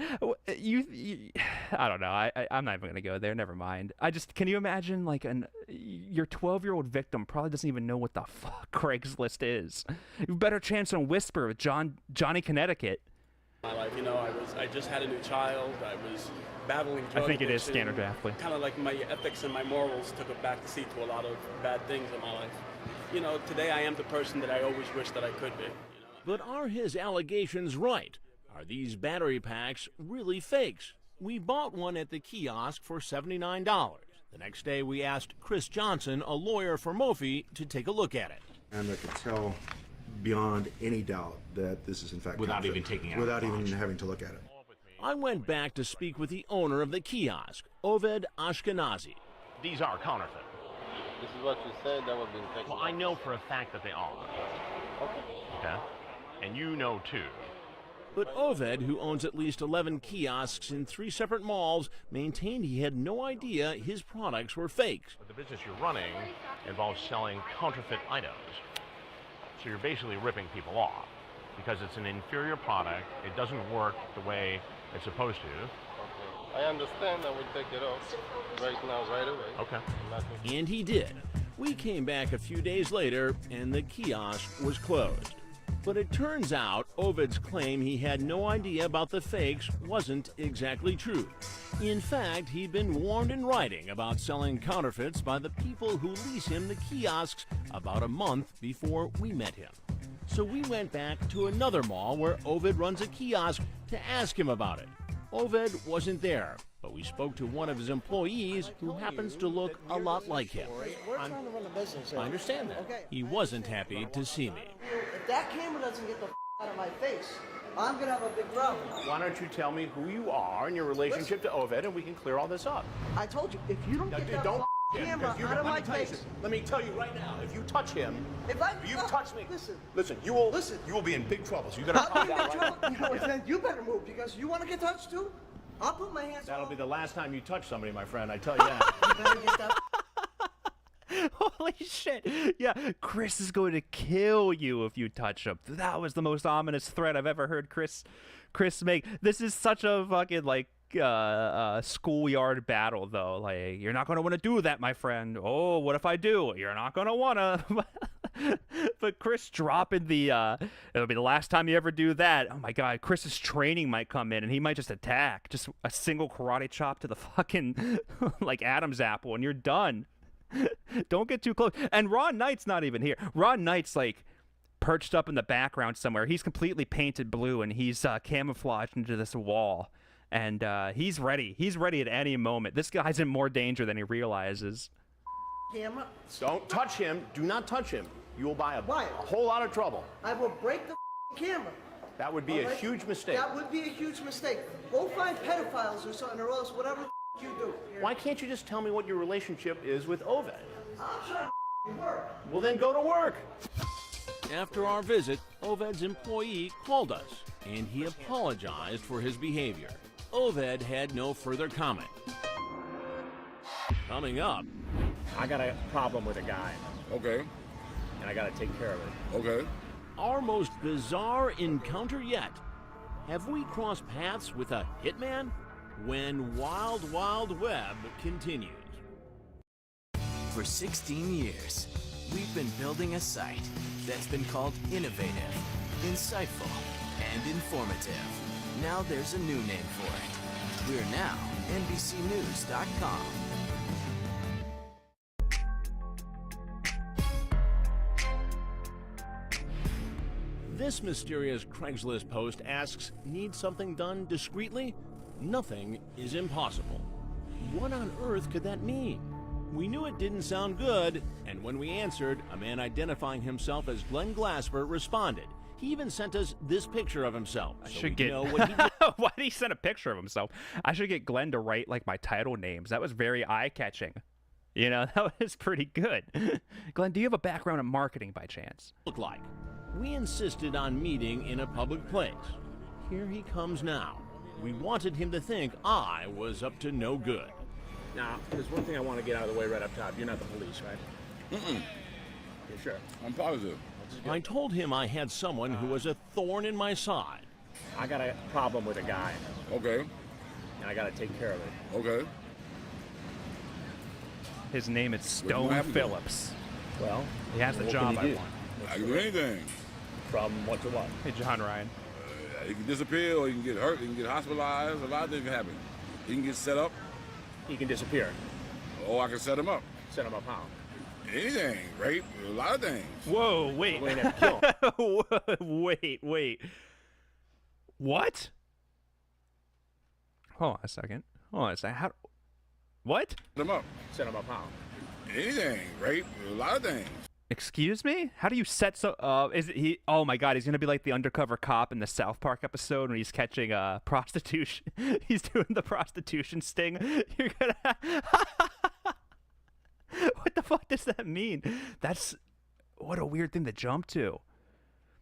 you I don't know. I'm not even gonna go there. Never mind. Can you imagine like your 12-year-old victim probably doesn't even know what the fuck Craigslist is. You have a better chance on Whisper with Johnny Connecticut. My life, I just had a new child. I was battling drug I think it is addiction. standard athlete. Kind of like my ethics and my morals took a back seat to a lot of bad things in my life. Today I am the person that I always wished that I could be. But are his allegations right? Are these battery packs really fakes? We bought one at the kiosk for $79. The next day we asked Chris Johnson, a lawyer for Mophie, to take a look at it. And I could tell beyond any doubt that this is in fact without counterfeit, even taking out without even having to look at it. I went back to speak with the owner of the kiosk, Oved Ashkenazi. These are counterfeit. This is what you said that would be taken. Well, I know for a fact that they are. Okay. And you know too. But Oved, who owns at least 11 kiosks in 3 separate malls, maintained he had no idea his products were fakes. But the business you're running involves selling counterfeit items. So you're basically ripping people off because it's an inferior product. It doesn't work the way it's supposed to. I understand. I will take it off right now, right away. Okay. And he did. We came back a few days later, and the kiosk was closed. But it turns out Ovid's claim he had no idea about the fakes wasn't exactly true. In fact, he'd been warned in writing about selling counterfeits by the people who lease him the kiosks about a month before we met him. So we went back to another mall where Ovid runs a kiosk to ask him about it. Ovid wasn't there, but we spoke to one of his employees who happens to look a lot like him. We're trying to run a business here. I understand that. Okay. He wasn't happy to see me. If that camera doesn't get the out of my face, I'm going to have a big problem. Why don't you tell me who you are and your relationship to Oved, and we can clear all this up. I told you, if you don't get that camera out of my face. Let me tell you right now, if you touch him, if you touch me, listen, you will be in big trouble. So you better calm down right now. Then you better move because you want to get touched too. I'll put my hands. That'll be the last time you touch somebody, my friend. I tell you that. You better get that. Holy shit. Yeah, Chris is going to kill you if you touch him. That was the most ominous threat I've ever heard Chris make. This is such a fucking schoolyard battle though. Like, you're not going to want to do that, my friend. Oh, what if I do? You're not going to want to. But Chris dropping it'll be the last time you ever do that. Oh my God, Chris's training might come in and he might just attack. Just a single karate chop to the fucking like Adam's apple and you're done. Don't get too close. And Ron Knight's not even here. Ron Knight's like perched up in the background somewhere. He's completely painted blue and he's camouflaged into this wall. And he's ready. He's ready at any moment. This guy's in more danger than he realizes. Camera. Don't touch him. Do not touch him. You will buy a whole lot of trouble. I will break the camera. That would be a huge mistake. That would be a huge mistake. Go find pedophiles or something or else whatever you do. Why can't you just tell me what your relationship is with Oved? I'm trying to work. Well, then go to work. After our visit, Oved's employee called us, and he apologized for his behavior. Oved had no further comment. Coming up, I got a problem with a guy. Okay. And I got to take care of it. Okay. Our most bizarre encounter yet. Have we crossed paths with a hitman? When Wild Wild Web continues. For 16 years, we've been building a site that's been called innovative, insightful, and informative. Now there's a new name for it. We're now NBCnews.com. This mysterious Craigslist post asks, need something done discreetly? Nothing is impossible. What on earth could that mean? We knew it didn't sound good, and when we answered, a man identifying himself as Glenn Glasper responded. He even sent us this picture of himself. I should get. Know what he did. Why did he send a picture of himself? I should get Glenn to write like my title names. That was very eye-catching. You know, that was pretty good. Glenn, do you have a background in marketing by chance? Look like. We insisted on meeting in a public place. Here he comes now. We wanted him to think I was up to no good. Now, there's one thing I want to get out of the way right up top. You're not the police, right? Mm-mm. You're sure? I'm positive. I told him I had someone who was a thorn in my side. I got a problem with a guy. Okay. And I got to take care of it. Okay. His name is Stone Phillips. Well, he has the job I want. I can do anything. From what to what? Hey, John Ryan. He can disappear, or he can get hurt, he can get hospitalized. A lot of things can happen. He can get set up. He can disappear. Or I can set him up. Set him up how? Anything, rape, a lot of things. Whoa, wait. We have to kill him. wait. What? Hold on a second. How? What? Set him up. Set him up how? Anything, rape, a lot of things. Excuse me? How do you set so? Is it he? Oh my God, he's gonna be like the undercover cop in the South Park episode when he's catching prostitution. He's doing the prostitution sting. You're gonna. What the fuck does that mean? That's what a weird thing to jump to.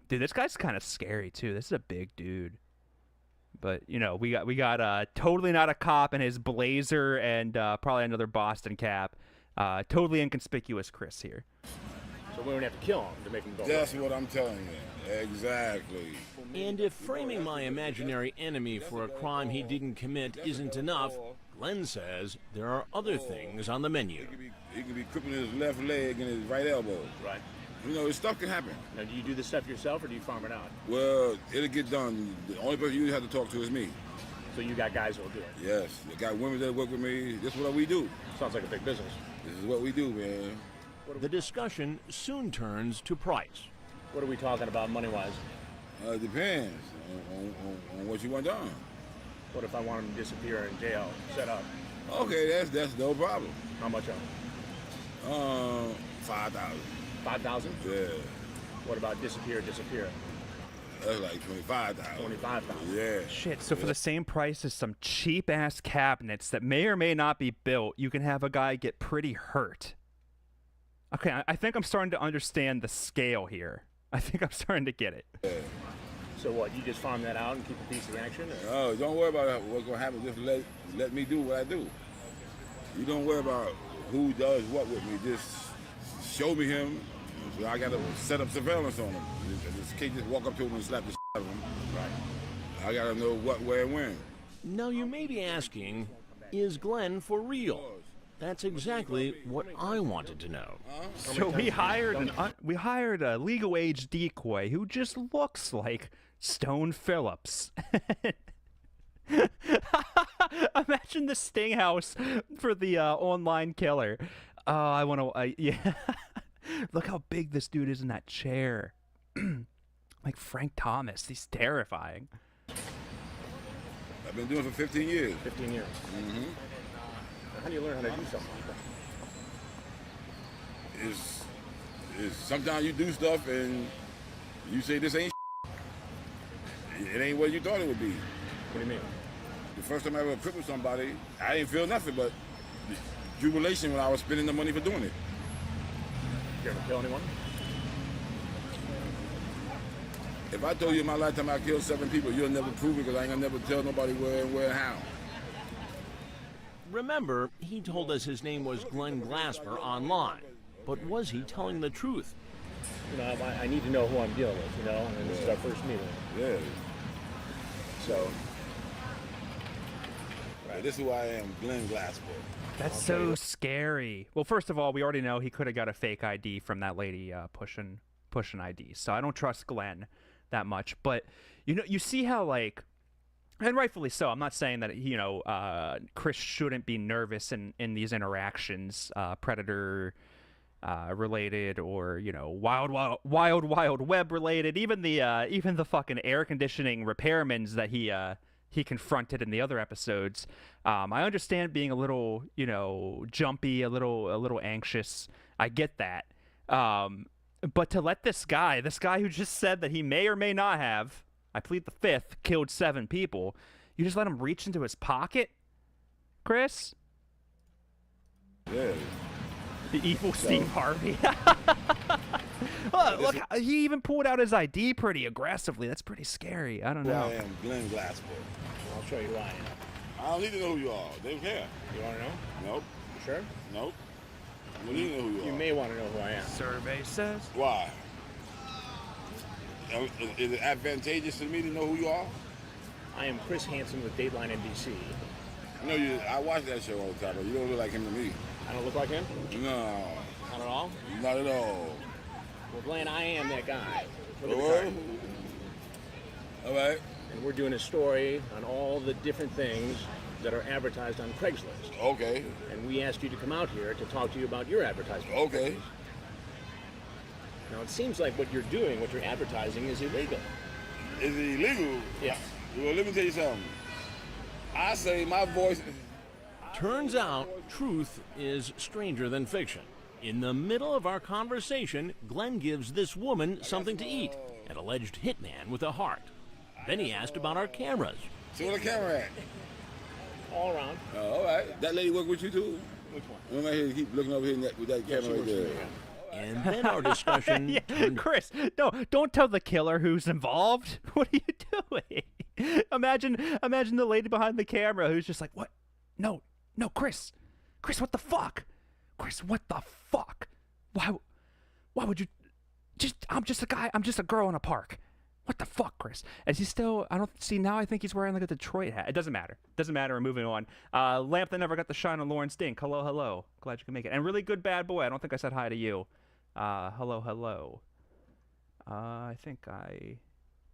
Dude, this guy's kind of scary too. This is a big dude. But you know, we got totally not a cop in his blazer and probably another Boston cap. Totally inconspicuous Chris here. So we don't have to kill him to make him go. That's what I'm telling you. Exactly. And if framing my imaginary enemy for a crime he didn't commit isn't enough, Glenn says there are other things on the menu. He can be crippling his left leg and his right elbow. Right. You know, stuff can happen. Now, do you do this stuff yourself, or do you farm it out? Well, it'll get done. The only person you have to talk to is me. So you got guys who'll do it? Yes. I got women that work with me. This is what we do. Sounds like a big business. This is what we do, man. The discussion soon turns to price. What are we talking about money-wise? It depends on what you want done. What if I want him to disappear in jail, set up? Okay, that's no problem. How much $5,000. 5,000? Yeah. What about disappear? That's like 25,000. 25,000. Yeah. Shit. So for the same price as some cheap ass cabinets that may or may not be built, you can have a guy get pretty hurt. Okay, I think I'm starting to understand the scale here. I think I'm starting to get it. Yeah. So what? You just farm that out and keep a piece of the action? Or? No, don't worry about what's gonna happen. Just let me do what I do. You don't worry about who does what with me. Just show me him. So I gotta set up surveillance on him. I just can't just walk up to him and slap the shit out of him. Right. I gotta know what, where, and when. Now you may be asking, is Glenn for real? That's exactly what I wanted to know. So we hired a legal age decoy who just looks like Stone Phillips. Imagine the sting house for the online killer. I want to. Yeah. Look how big this dude is in that chair. Like Frank Thomas. He's terrifying. I've been doing it for 15 years. 15 years. Mm-hmm. How do you learn how to do something like that? Is sometimes you do stuff and you say this ain't it ain't what you thought it would be. What do you mean? The first time I ever crippled somebody, I didn't feel nothing but jubilation when I was spending the money for doing it. You ever kill anyone? If I told you in my lifetime I killed 7 people, you'll never prove it because I ain't gonna never tell nobody where and how. Remember, he told us his name was Glenn Glasper online. But was he telling the truth? You know, I need to know who I'm dealing with, you know, and this is our first meeting. Yeah. So. Right. This is who I am, Glenn Glasper. That's so scary. Well, first of all, we already know he could have got a fake ID from that lady pushing ID. So I don't trust Glenn that much. But, you know, you see how, like, and rightfully so. I'm not saying that, you know, Chris shouldn't be nervous in these interactions, predator related or, you know, wild web related. Even the fucking air conditioning repairmans that he confronted in the other episodes. I understand being a little, you know, jumpy, a little anxious. I get that. But to let this guy who just said that he may or may not have, I plead the fifth, killed 7 people, you just let him reach into his pocket, Chris? Yeah. The evil Steve Harvey. Look, he even pulled out his ID pretty aggressively. That's pretty scary. I don't know. I am Glenn Glasper. I'll show you who I am. I don't need to know who you are. They don't care. You want to know? Nope. You sure? Nope. You need to know who you are. You may want to know who I am. Survey says. Why? Is it advantageous to me to know who you are? I am Chris Hansen with Dateline NBC. I watch that show all the time, but you don't look like him to me. I don't look like him? No. Not at all? Not at all. Well, Glenn, I am that guy. Look at All the right. card. All right. And we're doing a story on all the different things that are advertised on Craigslist. Okay. And we asked you to come out here to talk to you about your advertisement. Okay. Now, it seems like what you're doing, what you're advertising, is illegal. Is it illegal? Yeah. Well, let me tell you something. I say my voice... Turns out, truth is stranger than fiction. In the middle of our conversation, Glenn gives this woman something to eat, an alleged hitman with a heart. Then he asked about our cameras. See where the camera at? All around. All right. That lady work with you too? Which one? I'm right here, keep looking over here with that camera right there. And then our discussion Yeah, Chris, no, don't tell the killer who's involved. What are you doing? Imagine the lady behind the camera who's just like, what? No, Chris, what the fuck? Chris, what the fuck? Why would you? I'm just a guy. I'm just a girl in a park. What the fuck, Chris? And he's still, I don't see, now I think he's wearing like a Detroit hat. It doesn't matter. We're moving on. Lamp that never got the shine on Lawrence Dink. Hello. Glad you can make it. And really good bad boy. I don't think I said hi to you. Hello. I think I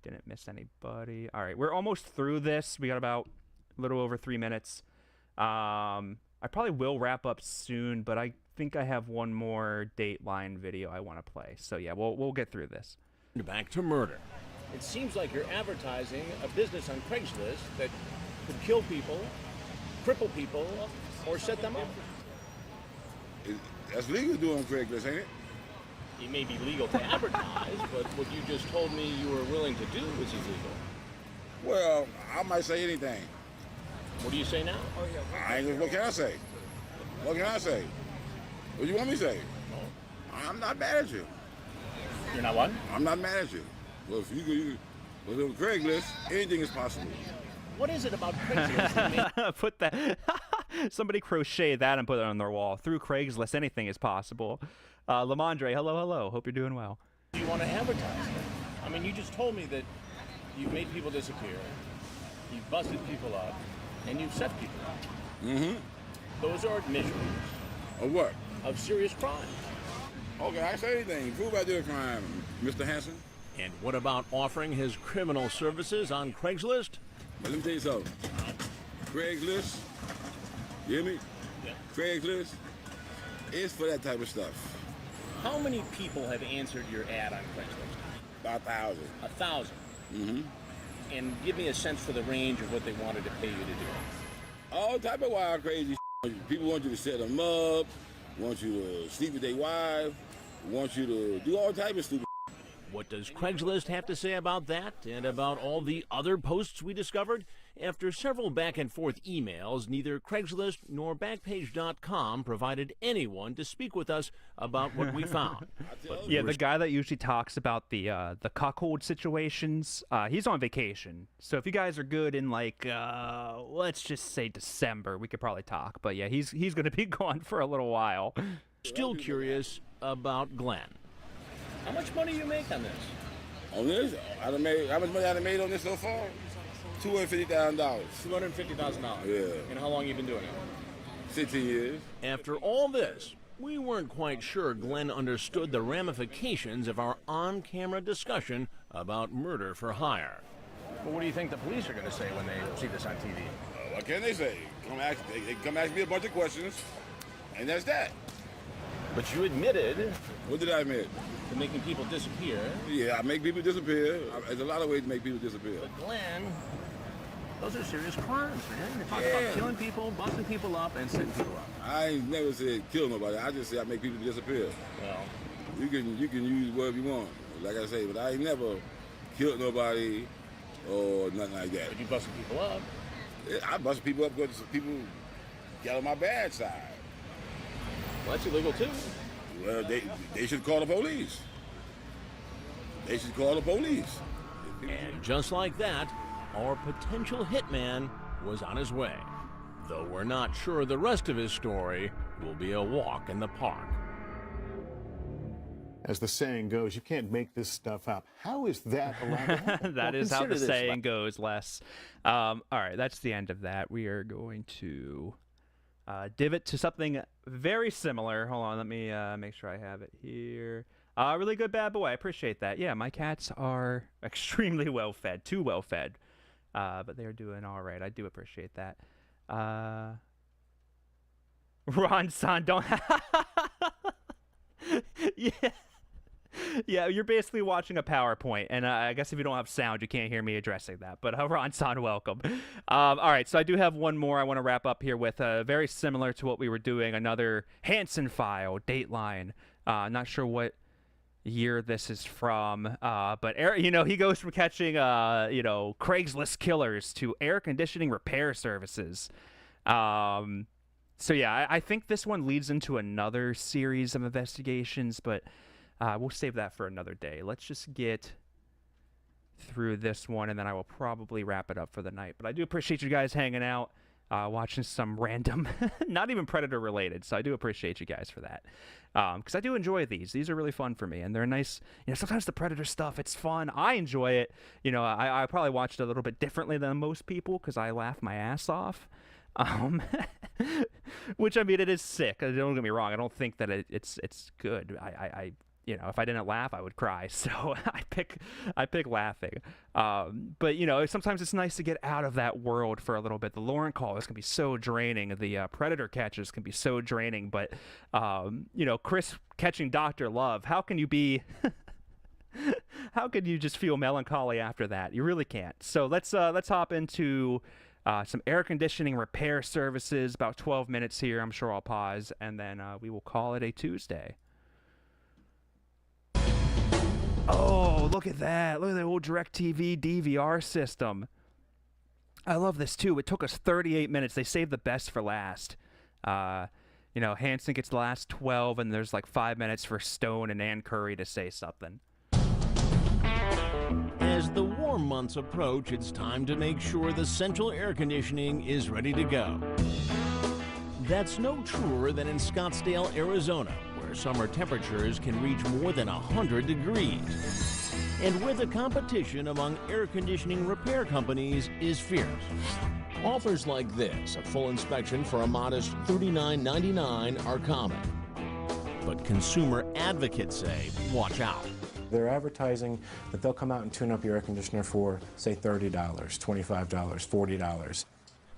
didn't miss anybody. All right, we're almost through this. We got about a little over 3 minutes. I probably will wrap up soon, but I think I have one more Dateline video I want to play. So yeah, we'll get through this. Back to murder. It seems like you're advertising a business on Craigslist that could kill people, cripple people, or set them up. That's legal to do on Craigslist, ain't it? It may be legal to advertise, but what you just told me you were willing to do is illegal. Well, I might say anything. What do you say now? What can I say? What can I say? What do you want me to say? I'm not mad at you. You're not what? I'm not mad at you. Well, if you on Craigslist, anything is possible. What is it about Craigslist? Put that. Somebody crochet that and put it on their wall. Through Craigslist, anything is possible. Lamondre, hello. Hope you're doing well. Do you want to advertise? I mean, you just told me that you've made people disappear, you've busted people up, and you've set people up. Mm-hmm. Those are admissions. Of what? Of serious crimes. Okay, I say anything. Prove I did a crime, Mr. Hansen. And what about offering his criminal services on Craigslist? But let me tell you something. Craigslist, you hear me? Yeah. Craigslist is for that type of stuff. How many people have answered your ad on Craigslist? About 1,000. 1,000? Mm-hmm. And give me a sense for the range of what they wanted to pay you to do. All type of wild, crazy people want you to set them up, want you to sleep with their wife, want you to do all type of stupid. What does Craigslist have to say about that and about all the other posts we discovered? After several back-and-forth emails, neither Craigslist nor Backpage.com provided anyone to speak with us about what we found. Yeah, the guy that usually talks about the cuckold situations, he's on vacation. So if you guys are good in like, let's just say December, we could probably talk. But yeah, he's going to be gone for a little while. Still curious about Glenn. How much money do you make on this? On this? How much money I made on this so far? $250,000. $250,000? Yeah. And how long you been doing it? 16 years. After all this, we weren't quite sure Glenn understood the ramifications of our on-camera discussion about murder for hire. Well, what do you think the police are going to say when they see this on TV? What can they say? They come ask me a bunch of questions, and that's that. But you admitted... What did I admit? To making people disappear. Yeah, I make people disappear. There's a lot of ways to make people disappear. But Glenn, those are serious crimes, man. You're talking about killing people, busting people up, and setting people up. I ain't never said kill nobody. I just said I make people disappear. Well, you can use whatever you want, like I say, but I ain't never killed nobody or nothing like that. But you busted people up. I busted people up because people got on my bad side. Well, that's illegal too. Well, they should call the police. They should call the police. And just like that, our potential hitman was on his way. Though we're not sure the rest of his story will be a walk in the park. As the saying goes, you can't make this stuff up. How is that allowed to happen? That Well, is how the consider this, saying goes, Les. All right, that's the end of that. We are going to divot to something very similar. Hold on, let me make sure I have it here. Really good bad boy. I appreciate that. Yeah, my cats are extremely well fed, too well fed, but they're doing all right. I do appreciate that. Ron San, don't. Yeah. Yeah, you're basically watching a PowerPoint, and I guess if you don't have sound, you can't hear me addressing that. But Ron-san, welcome. All right, so I do have one more I want to wrap up here with, very similar to what we were doing, another Hansen file, Dateline. Not sure what year this is from, but he goes from catching Craigslist killers to air conditioning repair services. So yeah, I think this one leads into another series of investigations, but we'll save that for another day. Let's just get through this one, and then I will probably wrap it up for the night. But I do appreciate you guys hanging out, watching some random, not even Predator related. So I do appreciate you guys for that, because I do enjoy these. These are really fun for me, and they're nice. Sometimes the Predator stuff, it's fun. I enjoy it. I probably watched it a little bit differently than most people because I laugh my ass off. Which, I mean, it is sick. Don't get me wrong. I don't think that it's good. If I didn't laugh, I would cry. So I pick laughing. But sometimes it's nice to get out of that world for a little bit. The Lauren calls can be so draining. The Predator catches can be so draining. But Chris catching Dr. Love, how can you be? How could you just feel melancholy after that? You really can't. So let's hop into some air conditioning repair services. About 12 minutes here. I'm sure I'll pause, and then we will call it a Tuesday. Oh, look at that. Look at the old DirecTV DVR system. I love this, too. It took us 38 minutes. They saved the best for last. Hansen gets the last 12, and there's like 5 minutes for Stone and Ann Curry to say something. As the warm months approach, it's time to make sure the central air conditioning is ready to go. That's no truer than in Scottsdale, Arizona, where summer temperatures can reach more than 100 degrees, and where the competition among air conditioning repair companies is fierce. Offers like this, a full inspection for a modest $39.99, are common. But consumer advocates say, watch out. They're advertising that they'll come out and tune up your air conditioner for, say, $30, $25, $40.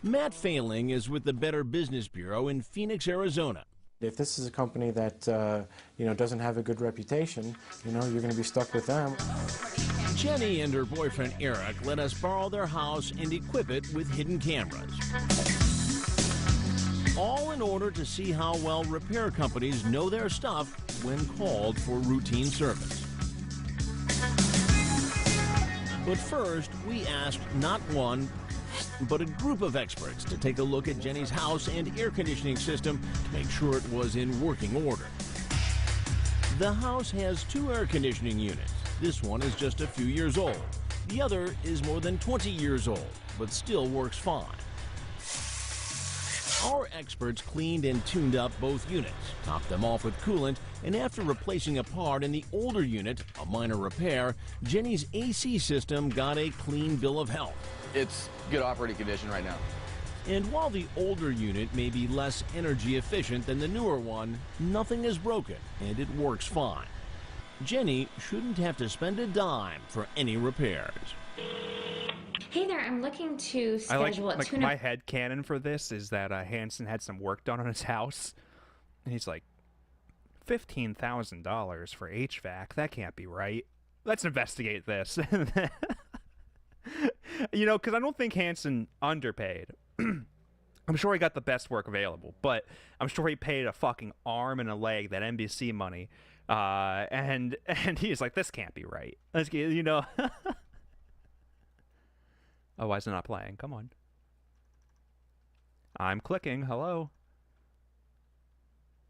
Matt Failing is with the Better Business Bureau in Phoenix, Arizona. If this is a company that doesn't have a good reputation, you're going to be stuck with them. Jenny and her boyfriend Eric let us borrow their house and equip it with hidden cameras. All in order to see how well repair companies know their stuff when called for routine service. But first, we asked not one, but a group of experts to take a look at Jenny's house and air conditioning system to make sure it was in working order. The house has 2 air conditioning units. This one is just a few years old. The other is more than 20 years old, but still works fine. Our experts cleaned and tuned up both units, topped them off with coolant, and after replacing a part in the older unit, a minor repair, Jenny's AC system got a clean bill of health. It's good operating condition right now. And while the older unit may be less energy efficient than the newer one, nothing is broken, and it works fine. Jenny shouldn't have to spend a dime for any repairs. Hey there, I'm looking to schedule a tune-up. My head canon for this is that Hansen had some work done on his house, and he's like, $15,000 for HVAC? That can't be right. Let's investigate this. Because I don't think Hansen underpaid. I'm sure he got the best work available, but I'm sure he paid a fucking arm and a leg, that NBC money, and he's like, this can't be right. Let's get, Oh, why is it not playing? Come on. I'm clicking. Hello.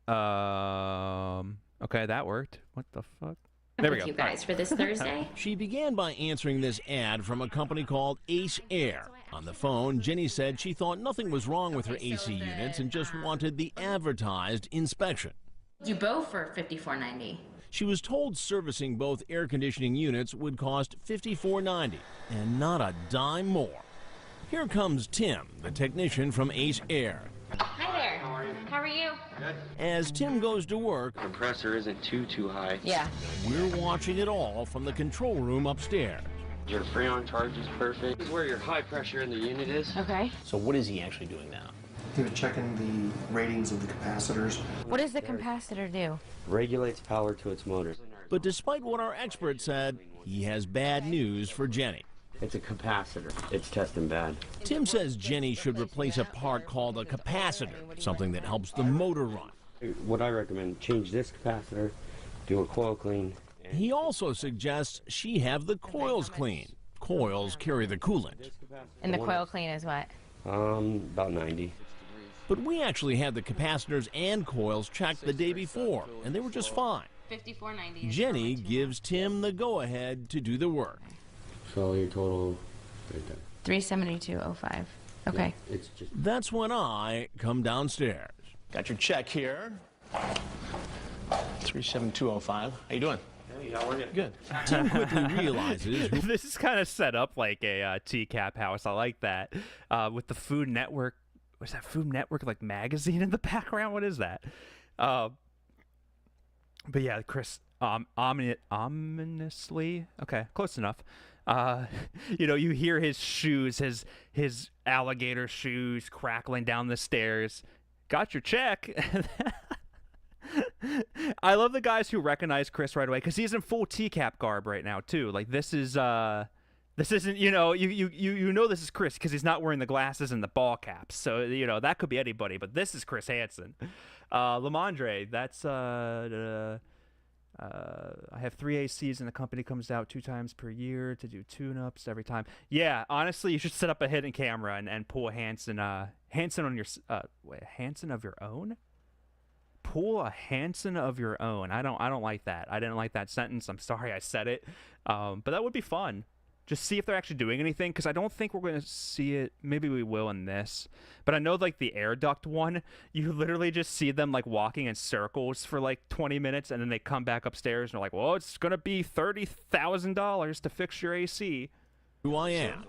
Okay, that worked. What the fuck? There we go. You guys for this Thursday. She began by answering this ad from a company called Ace Air. On the phone, Jenny said she thought nothing was wrong with her AC units and just wanted the advertised inspection. You both for $54.90. She was told servicing both air conditioning units would cost $54.90 and not a dime more. Here comes Tim, the technician from Ace Air. Hi there. How are you? Good. As Tim goes to work, The compressor isn't too high. Yeah. we're watching it all from the control room upstairs. Your freon charge is perfect. This is where your high pressure in the unit is. Okay. So what is he actually doing now? He was checking the ratings of the capacitors. What does the capacitor do? Regulates power to its motors. But despite what our expert said, he has bad news for Jenny. It's a capacitor. It's testing bad. Tim says Jenny should replace a part called a capacitor, something that helps the motor run. What I recommend, change this capacitor, do a coil clean. He also suggests she have the coils cleaned. Coils carry the coolant. And the coil clean is what? About 90. But we actually had the capacitors and coils checked the day before, and they were just fine. $54.90. Jenny gives Tim the go-ahead to do the work. So your total right there. $372.05. Okay. Yeah, it's just That's when I come downstairs. Got your check here. 37205. How you doing? Hey, how are you? Good. Tim quickly realizes who This is kind of set up like a TCAP house. I like that. With the Food Network. Was that Food Network like magazine in the background? What is that? But yeah, Chris, ominously. Okay, close enough. You hear his shoes, his alligator shoes crackling down the stairs. Got your check. I love the guys who recognize Chris right away because he's in full TCAP garb right now too. Like this isn't this is Chris because he's not wearing the glasses and the ball caps. So that could be anybody, but this is Chris Hansen. Lamondre, that's I have 3 ACs and the company comes out 2 times per year to do tune-ups every time. Yeah, honestly, you should set up a hidden camera and pull a Hansen on your Hansen of your own. Pull a Hansen of your own. I don't like that. I didn't like that sentence. I'm sorry I said it. But that would be fun. Just see if they're actually doing anything, because I don't think we're going to see it. Maybe we will in this. But I know, like, the air duct one, you literally just see them, like, walking in circles for, like, 20 minutes, and then they come back upstairs, and they're like, well, it's going to be $30,000 to fix your AC. Who I am.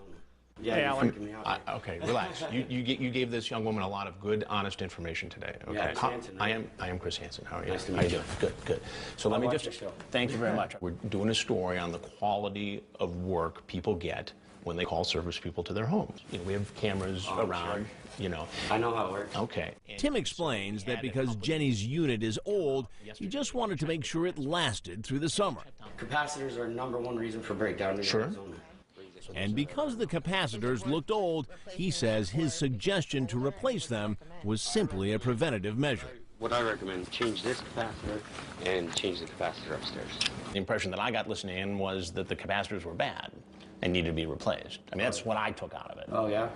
Yeah, hey, Alan. Okay, relax. You gave this young woman a lot of good, honest information today. Okay. Yeah, Chris Hansen, I am Chris Hansen. How are you? Nice to How meet you you. doing? Good. So let me watch just your show. thank you very much. We're doing a story on the quality of work people get when they call service people to their homes. We have cameras around. Sure. I know how it works. Okay. Tim explains that because Jenny's unit is old, he just wanted to make sure it lasted through the summer. Capacitors are #1 reason for breakdown in Sure. Arizona. And because the capacitors looked old, he says his suggestion to replace them was simply a preventative measure. What I recommend, change this capacitor and change the capacitor upstairs. The impression that I got listening in was that the capacitors were bad and needed to be replaced. I mean, that's what I took out of it. Oh, yeah?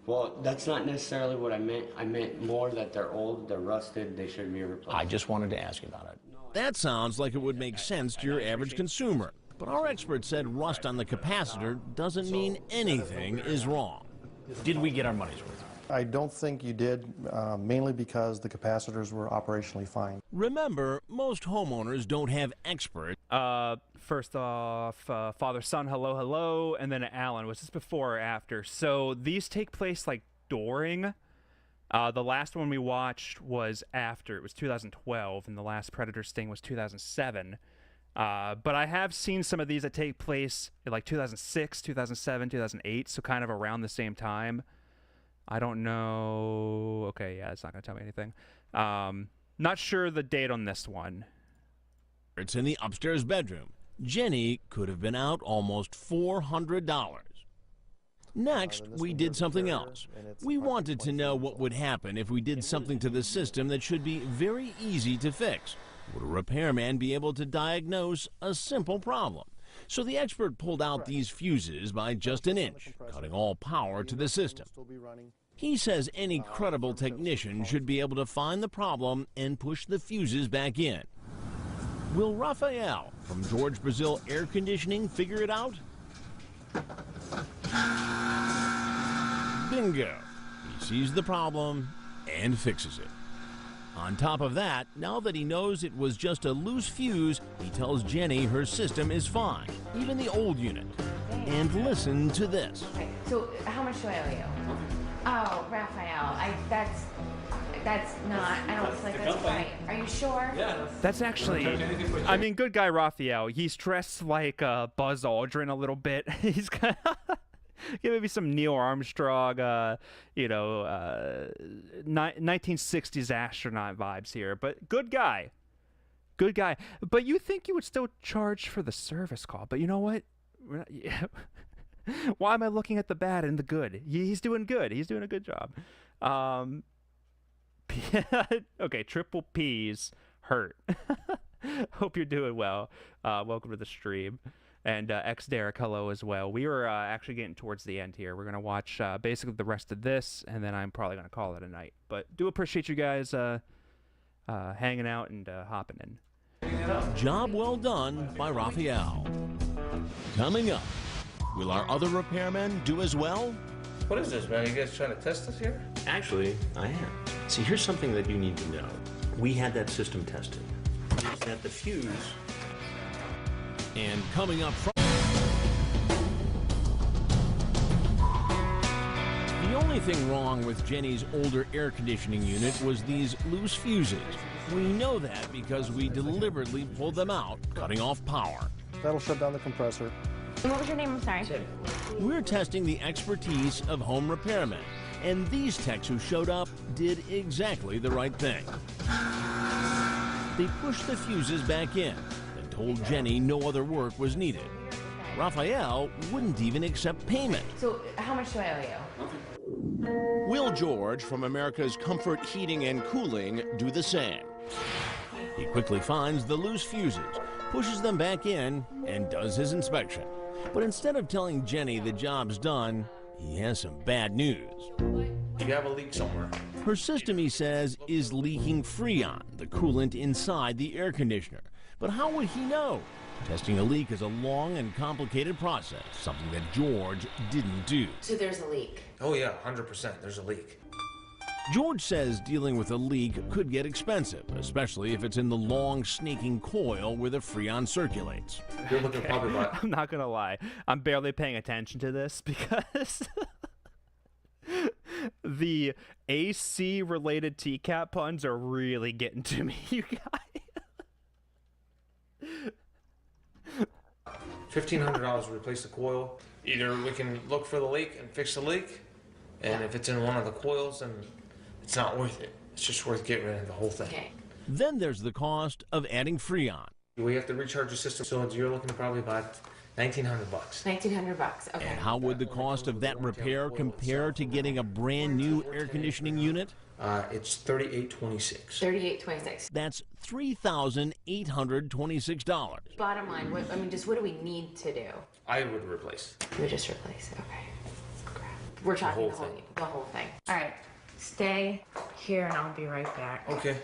Well, that's not necessarily what I meant. I meant more that they're old, they're rusted, they should be replaced. I just wanted to ask you about it. That sounds like it would make sense to your average consumer. But our expert said rust on the capacitor doesn't mean anything is wrong. Did we get our money's worth? I don't think you did, mainly because the capacitors were operationally fine. Remember, most homeowners don't have experts. First off, father-son, hello, and then Alan. Was this before or after? So these take place like during. The last one we watched was after. It was 2012, and the last Predator Sting was 2007. But I have seen some of these that take place in like 2006, 2007, 2008, so kind of around the same time. I don't know. Okay, yeah, it's not going to tell me anything. Not sure the date on this one. It's in the upstairs bedroom. Jenny could have been out almost $400. Next, we did something else. We wanted to know what would happen if we did something to the system that should be very easy to fix. Would a repairman be able to diagnose a simple problem? So the expert pulled out these fuses by just an inch, cutting all power to the system. He says any credible technician should be able to find the problem and push the fuses back in. Will Raphael from George Brazil Air Conditioning figure it out? Bingo! He sees the problem and fixes it. On top of that, now that he knows it was just a loose fuse, he tells Jenny her system is fine, even the old unit. And listen to this. Okay, so how much do I owe you? Oh, Raphael, that's not, I don't feel like that's right. Are you sure? Yeah. That's actually, I mean, good guy Raphael. He's dressed like Buzz Aldrin a little bit. He's kind of, yeah, maybe some Neil Armstrong, 1960s astronaut vibes here. But good guy. Good guy. But you think you would still charge for the service call. But you know what? Why am I looking at the bad and the good? He's doing good. He's doing a good job. Okay, triple P's hurt. Hope you're doing well. Welcome to the stream. And X Derek, hello as well. We were actually getting towards the end here. We're going to watch basically the rest of this, and then I'm probably going to call it a night. But do appreciate you guys hanging out and hopping in. Job well done by Raphael. Coming up, will our other repairmen do as well? What is this, man? You guys trying to test us here? Actually, I am. See, here's something that you need to know. We had that system tested. Is that the fuse... And coming up from... The only thing wrong with Jenny's older air conditioning unit was these loose fuses. We know that because we deliberately pulled them out, cutting off power. That'll shut down the compressor. And what was your name? I'm sorry. We're testing the expertise of home repairmen, and these techs who showed up did exactly the right thing. They pushed the fuses back in and told Jenny no other work was needed. Raphael wouldn't even accept payment. So how much do I owe you? Will George from America's Comfort Heating and Cooling do the same? He quickly finds the loose fuses, pushes them back in, and does his inspection. But instead of telling Jenny the job's done, he has some bad news. You have a leak somewhere. Her system, he says, is leaking Freon, the coolant inside the air conditioner. But how would he know? Testing a leak is a long and complicated process, something that George didn't do. So there's a leak. Oh yeah, 100%. There's a leak. George says dealing with a leak could get expensive, especially if it's in the long, snaking coil where the Freon circulates. You're looking probably about... I'm not going to lie. I'm barely paying attention to this because the AC-related TCAP puns are really getting to me, you guys. $1,500 to replace the coil. Either we can look for the leak and fix the leak, and if it's in one of the coils, then it's not worth it. It's just worth getting rid of the whole thing. Okay. Then there's the cost of adding Freon. We have to recharge the system, so you're looking at probably about $1,900. $1,900. Okay. And how would the cost of that repair compare to getting a brand new air conditioning unit? It's $3,826. $3,826. That's $3,826. Bottom line, what do we need to do? I would replace. You would just replace. Okay. Crap. We're talking the whole thing. All right. Stay here, and I'll be right back. Okay.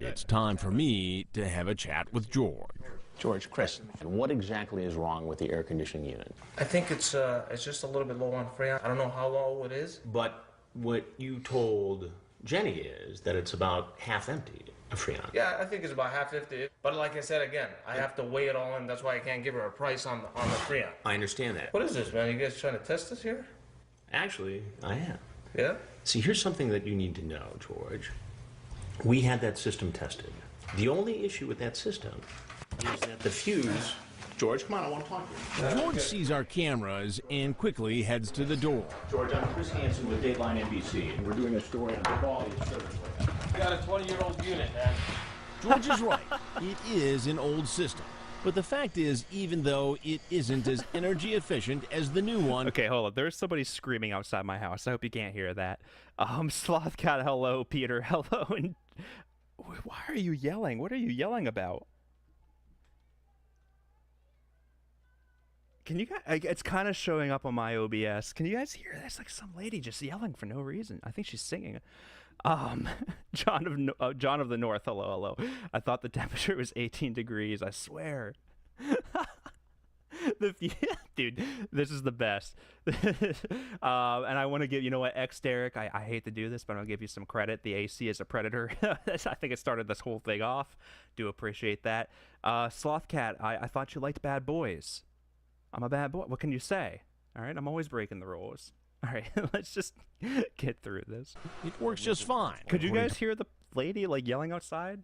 It's time for me to have a chat with George. George, Chris, what exactly is wrong with the air conditioning unit? I think it's just a little bit low on Freon. I don't know how low it is. But what you told Jenny is that it's about half empty of Freon. Yeah, I think it's about half empty. But like I said again, I have to weigh it all in. That's why I can't give her a price on the Freon. I understand that. What is this, man? You guys trying to test us here? Actually, I am. Yeah? See, here's something that you need to know, George. We had that system tested. The only issue with that system is that the fuse... George, come on, I want to talk to you. George sees our cameras and quickly heads to the door. George, I'm Chris Hansen with Dateline NBC, and we're doing a story on the quality of service. You got a 20-year-old unit, man. George is right. It is an old system. But the fact is, even though it isn't as energy efficient as the new one... Okay, hold on. There's somebody screaming outside my house. I hope you can't hear that. Sloth Cat, hello. Peter, hello. And why are you yelling? What are you yelling about? Can you guys... It's kind of showing up on my OBS. Can you guys hear that? It's like some lady just yelling for no reason. I think she's singing. John of the North, hello. I thought the temperature was 18 degrees, I swear. Dude, this is the best. And I want to give, you know what, Derek, I hate to do this, but I'll give you some credit. The AC is a predator. I think it started this whole thing off. Do appreciate that. Slothcat, I thought you liked bad boys. I'm a bad boy. What can you say? All right, I'm always breaking the rules. All right, let's just get through this. It works just fine. Could you guys hear the lady like yelling outside?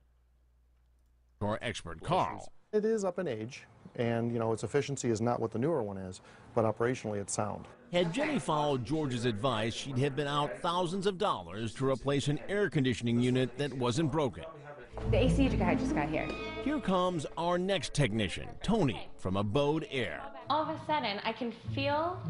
Or expert Carl. It is up in age, and you know its efficiency is not what the newer one is, but operationally it's sound. Had Jenny followed George's advice, she'd have been out thousands of dollars to replace an air conditioning unit that wasn't broken. The AC guy just got here. Here comes our next technician, Tony, from Abode Air. All of a sudden, I can feel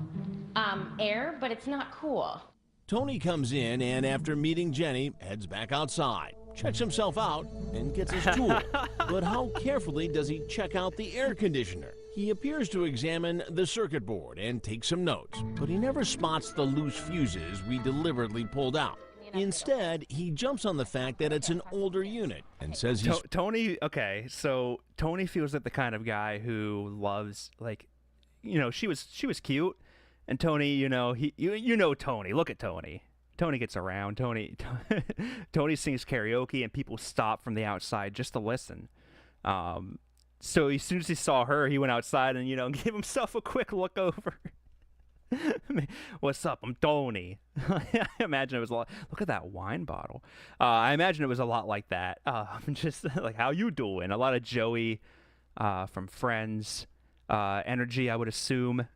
air, but it's not cool. Tony comes in and, after meeting Jenny, heads back outside, checks himself out, and gets his tool. But how carefully does he check out the air conditioner? He appears to examine the circuit board and take some notes, but he never spots the loose fuses we deliberately pulled out. Instead, he jumps on the fact that it's an older unit and says he's... Tony, okay, so Tony feels like the kind of guy who loves, like, you know, she was cute, and Tony, you know, you know Tony. Look at Tony. Tony gets around. Tony sings karaoke, and people stop from the outside just to listen. So as soon as he saw her, he went outside and, you know, gave himself a quick look over. What's up? I'm Tony. I imagine it was a lot. Look at that wine bottle. I imagine it was a lot like that. Just like, how you doing? A lot of Joey from Friends energy, I would assume.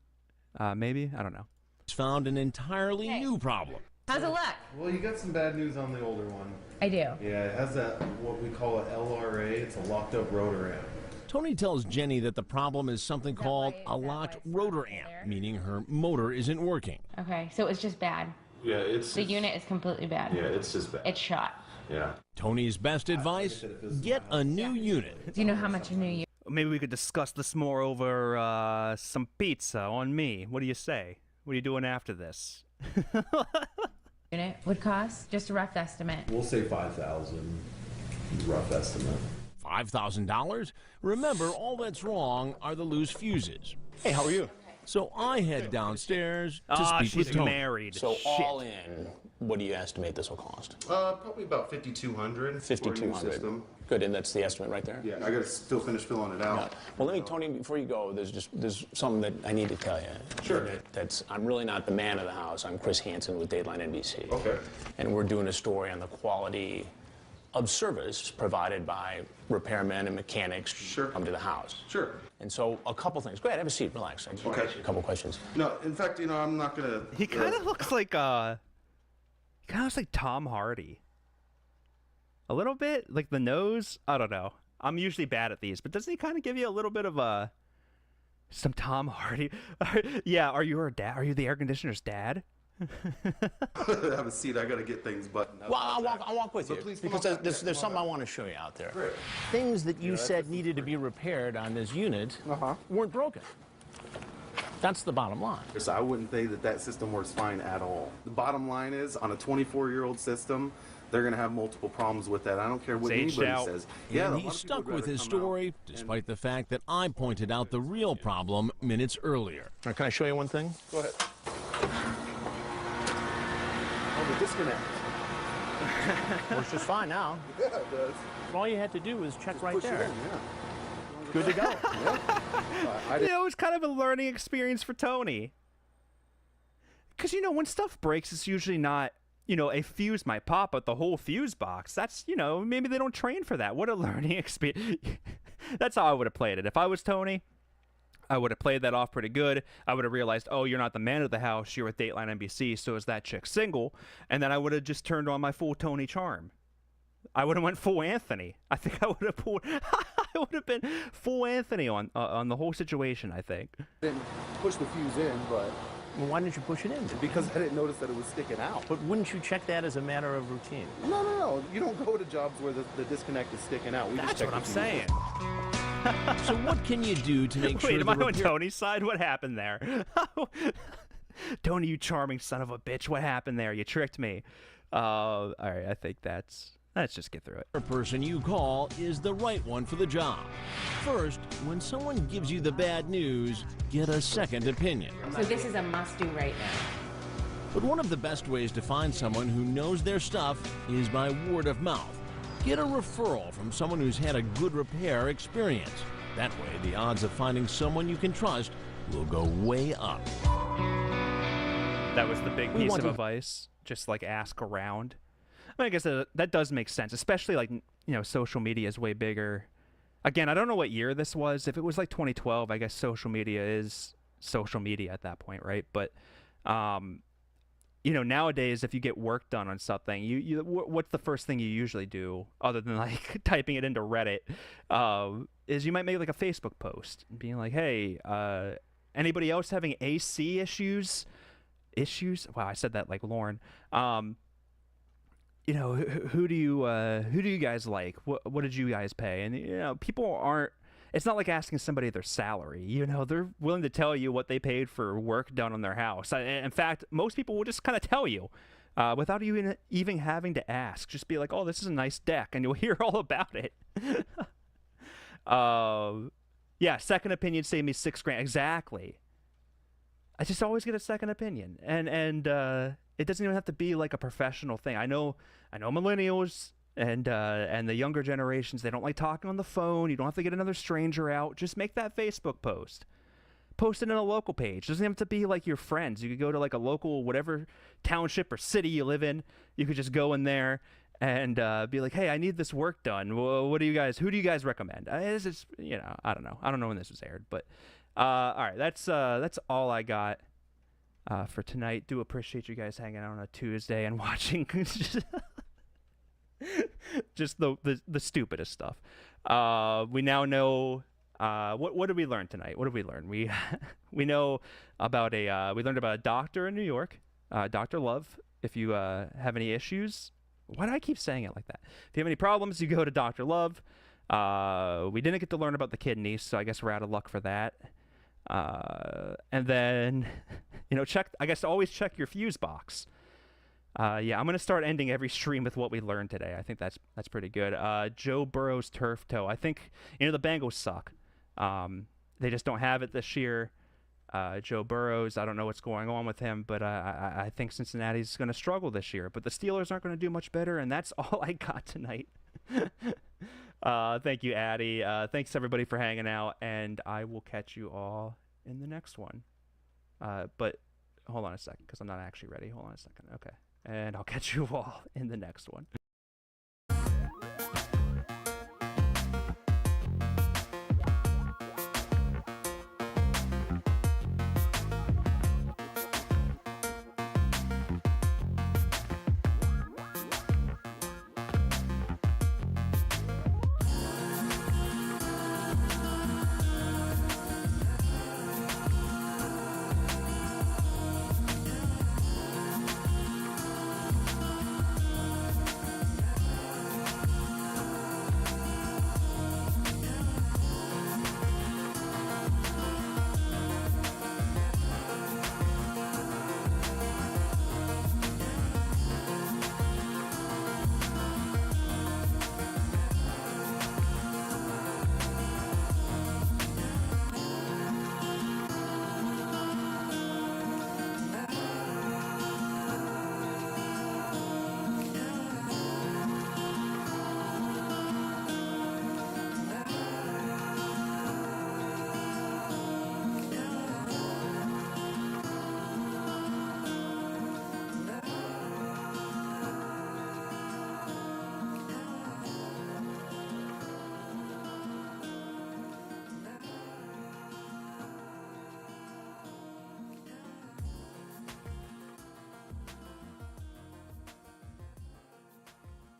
Maybe, I don't know. He's found an entirely new problem. How's it look? Well, you got some bad news on the older one. I do. Yeah, it has that, what we call an LRA. It's a locked up rotor amp. Tony tells Jenny that the problem is something called a locked rotor amp, meaning her motor isn't working. Okay, so it's just bad. Yeah, it's... The unit is completely bad. Yeah, it's just bad. It's shot. Yeah. Tony's best advice, get a new unit. Do you know how much a new unit? Maybe we could discuss this more over some pizza on me. What do you say? What are you doing after this? Unit would cost? Just a rough estimate. We'll say 5,000, rough estimate. $5,000? Remember, all that's wrong are the loose fuses. Hey, how are you? So I head downstairs to speak with Tony. Married. So all in, what do you estimate this will cost? Probably about 5,200. 5,200. Good, and that's the estimate right there? Yeah, I gotta still finish filling it out. Yeah. Well, let me, Tony, before you go, there's something that I need to tell you. Sure. I'm really not the man of the house. I'm Chris Hansen with Dateline NBC. Okay. And we're doing a story on the quality of service provided by repairmen and mechanics who come to the house. Sure. And so a couple things. Go ahead, have a seat, relax. I just want to ask you a couple questions. No, in fact, you know, I'm not gonna... He kind of looks like Tom Hardy. A little bit, like the nose. I don't know. I'm usually bad at these, but doesn't he kind of give you a little bit of some Tom Hardy? Yeah. Are you the air conditioner's dad? Have a seat. I gotta get things buttoned up. Well, I'll walk with you Please because there's something I want to show you out there. Great. Things that you said needed to be repaired on this unit weren't broken. That's the bottom line. So I wouldn't say that system works fine at all. The bottom line is, on a 24-year-old system, they're going to have multiple problems with that. I don't care what anybody says. And he's stuck with his story, despite the fact that I pointed out the real problem minutes earlier. Can I show you one thing? Go ahead. Oh, the disconnect. Works just fine now. Yeah, it does. All you had to do was check right Push there. it in, yeah. Good to go. You know, it's kind of a learning experience for Tony. Because, you know, when stuff breaks, it's usually not, you know, a fuse might pop, but the whole fuse box, that's, you know, maybe they don't train for that. What a learning experience. That's how I would have played it. If I was Tony, I would have played that off pretty good. I would have realized, oh, you're not the man of the house. You're with Dateline NBC, so is that chick single? And then I would have just turned on my full Tony charm. I would have went full Anthony. I think I would have pulled. I would have been full Anthony on the whole situation, I think. Didn't push the fuse in, but... Well, why didn't you push it in? Because I didn't notice that it was sticking out. But wouldn't you check that as a matter of routine? No. You don't go to jobs where the disconnect is sticking out. That's what I'm saying. So what can you do to make sure... Wait, am I on Tony's side? What happened there? Tony, you charming son of a bitch. What happened there? You tricked me. All right, I think that's let's just get through it. The person you call is the right one for the job. First, when someone gives you the bad news, get a second opinion. So this is a must-do right now. But one of the best ways to find someone who knows their stuff is by word of mouth. Get a referral from someone who's had a good repair experience. That way, the odds of finding someone you can trust will go way up. That was the big piece of advice. Just like ask around. I guess that does make sense, especially like, social media is way bigger. Again, I don't know what year this was. If it was like 2012, I guess social media is social media at that point, right? But, nowadays, if you get work done on something, what's the first thing you usually do, other than like typing it into Reddit, is you might make like a Facebook post, being like, hey, anybody else having AC issues? Wow, I said that like Lauren. Who do you guys like? What did you guys pay? And people aren't. It's not like asking somebody their salary. They're willing to tell you what they paid for work done on their house. In fact, most people will just kind of tell you without you even having to ask. Just be like, "Oh, this is a nice deck," and you'll hear all about it. Yeah, second opinion saved me $6,000 exactly. I just always get a second opinion, and it doesn't even have to be like a professional thing. I know millennials and the younger generations, they don't like talking on the phone. You don't have to get another stranger out. Just make that Facebook post. Post it in a local page. It doesn't have to be like your friends. You could go to like a local whatever township or city you live in. You could just go in there and be like, hey, I need this work done. Well, who do you guys recommend? It's just, I don't know. I don't know when this was aired, but all right, that's all I got for tonight. Do appreciate you guys hanging out on a Tuesday and watching just the stupidest stuff. We now know what did we learn tonight? What did we learn? We know about we learned about a doctor in New York, Dr. Love. If you have any issues, why do I keep saying it like that? If you have any problems, you go to Dr. Love. We didn't get to learn about the kidneys, so I guess we're out of luck for that. And then, always check your fuse box. Yeah, I'm going to start ending every stream with what we learned today. I think that's pretty good. Joe Burrow's turf toe. I think, the Bengals suck. They just don't have it this year. Joe Burrows, I don't know what's going on with him, but I think Cincinnati's going to struggle this year. But the Steelers aren't going to do much better, and that's all I got tonight. Thank you, Addie. Thanks, everybody, for hanging out, and I will catch you all in the next one. But hold on a second, because I'm not actually ready. Hold on a second. Okay. And I'll catch you all in the next one.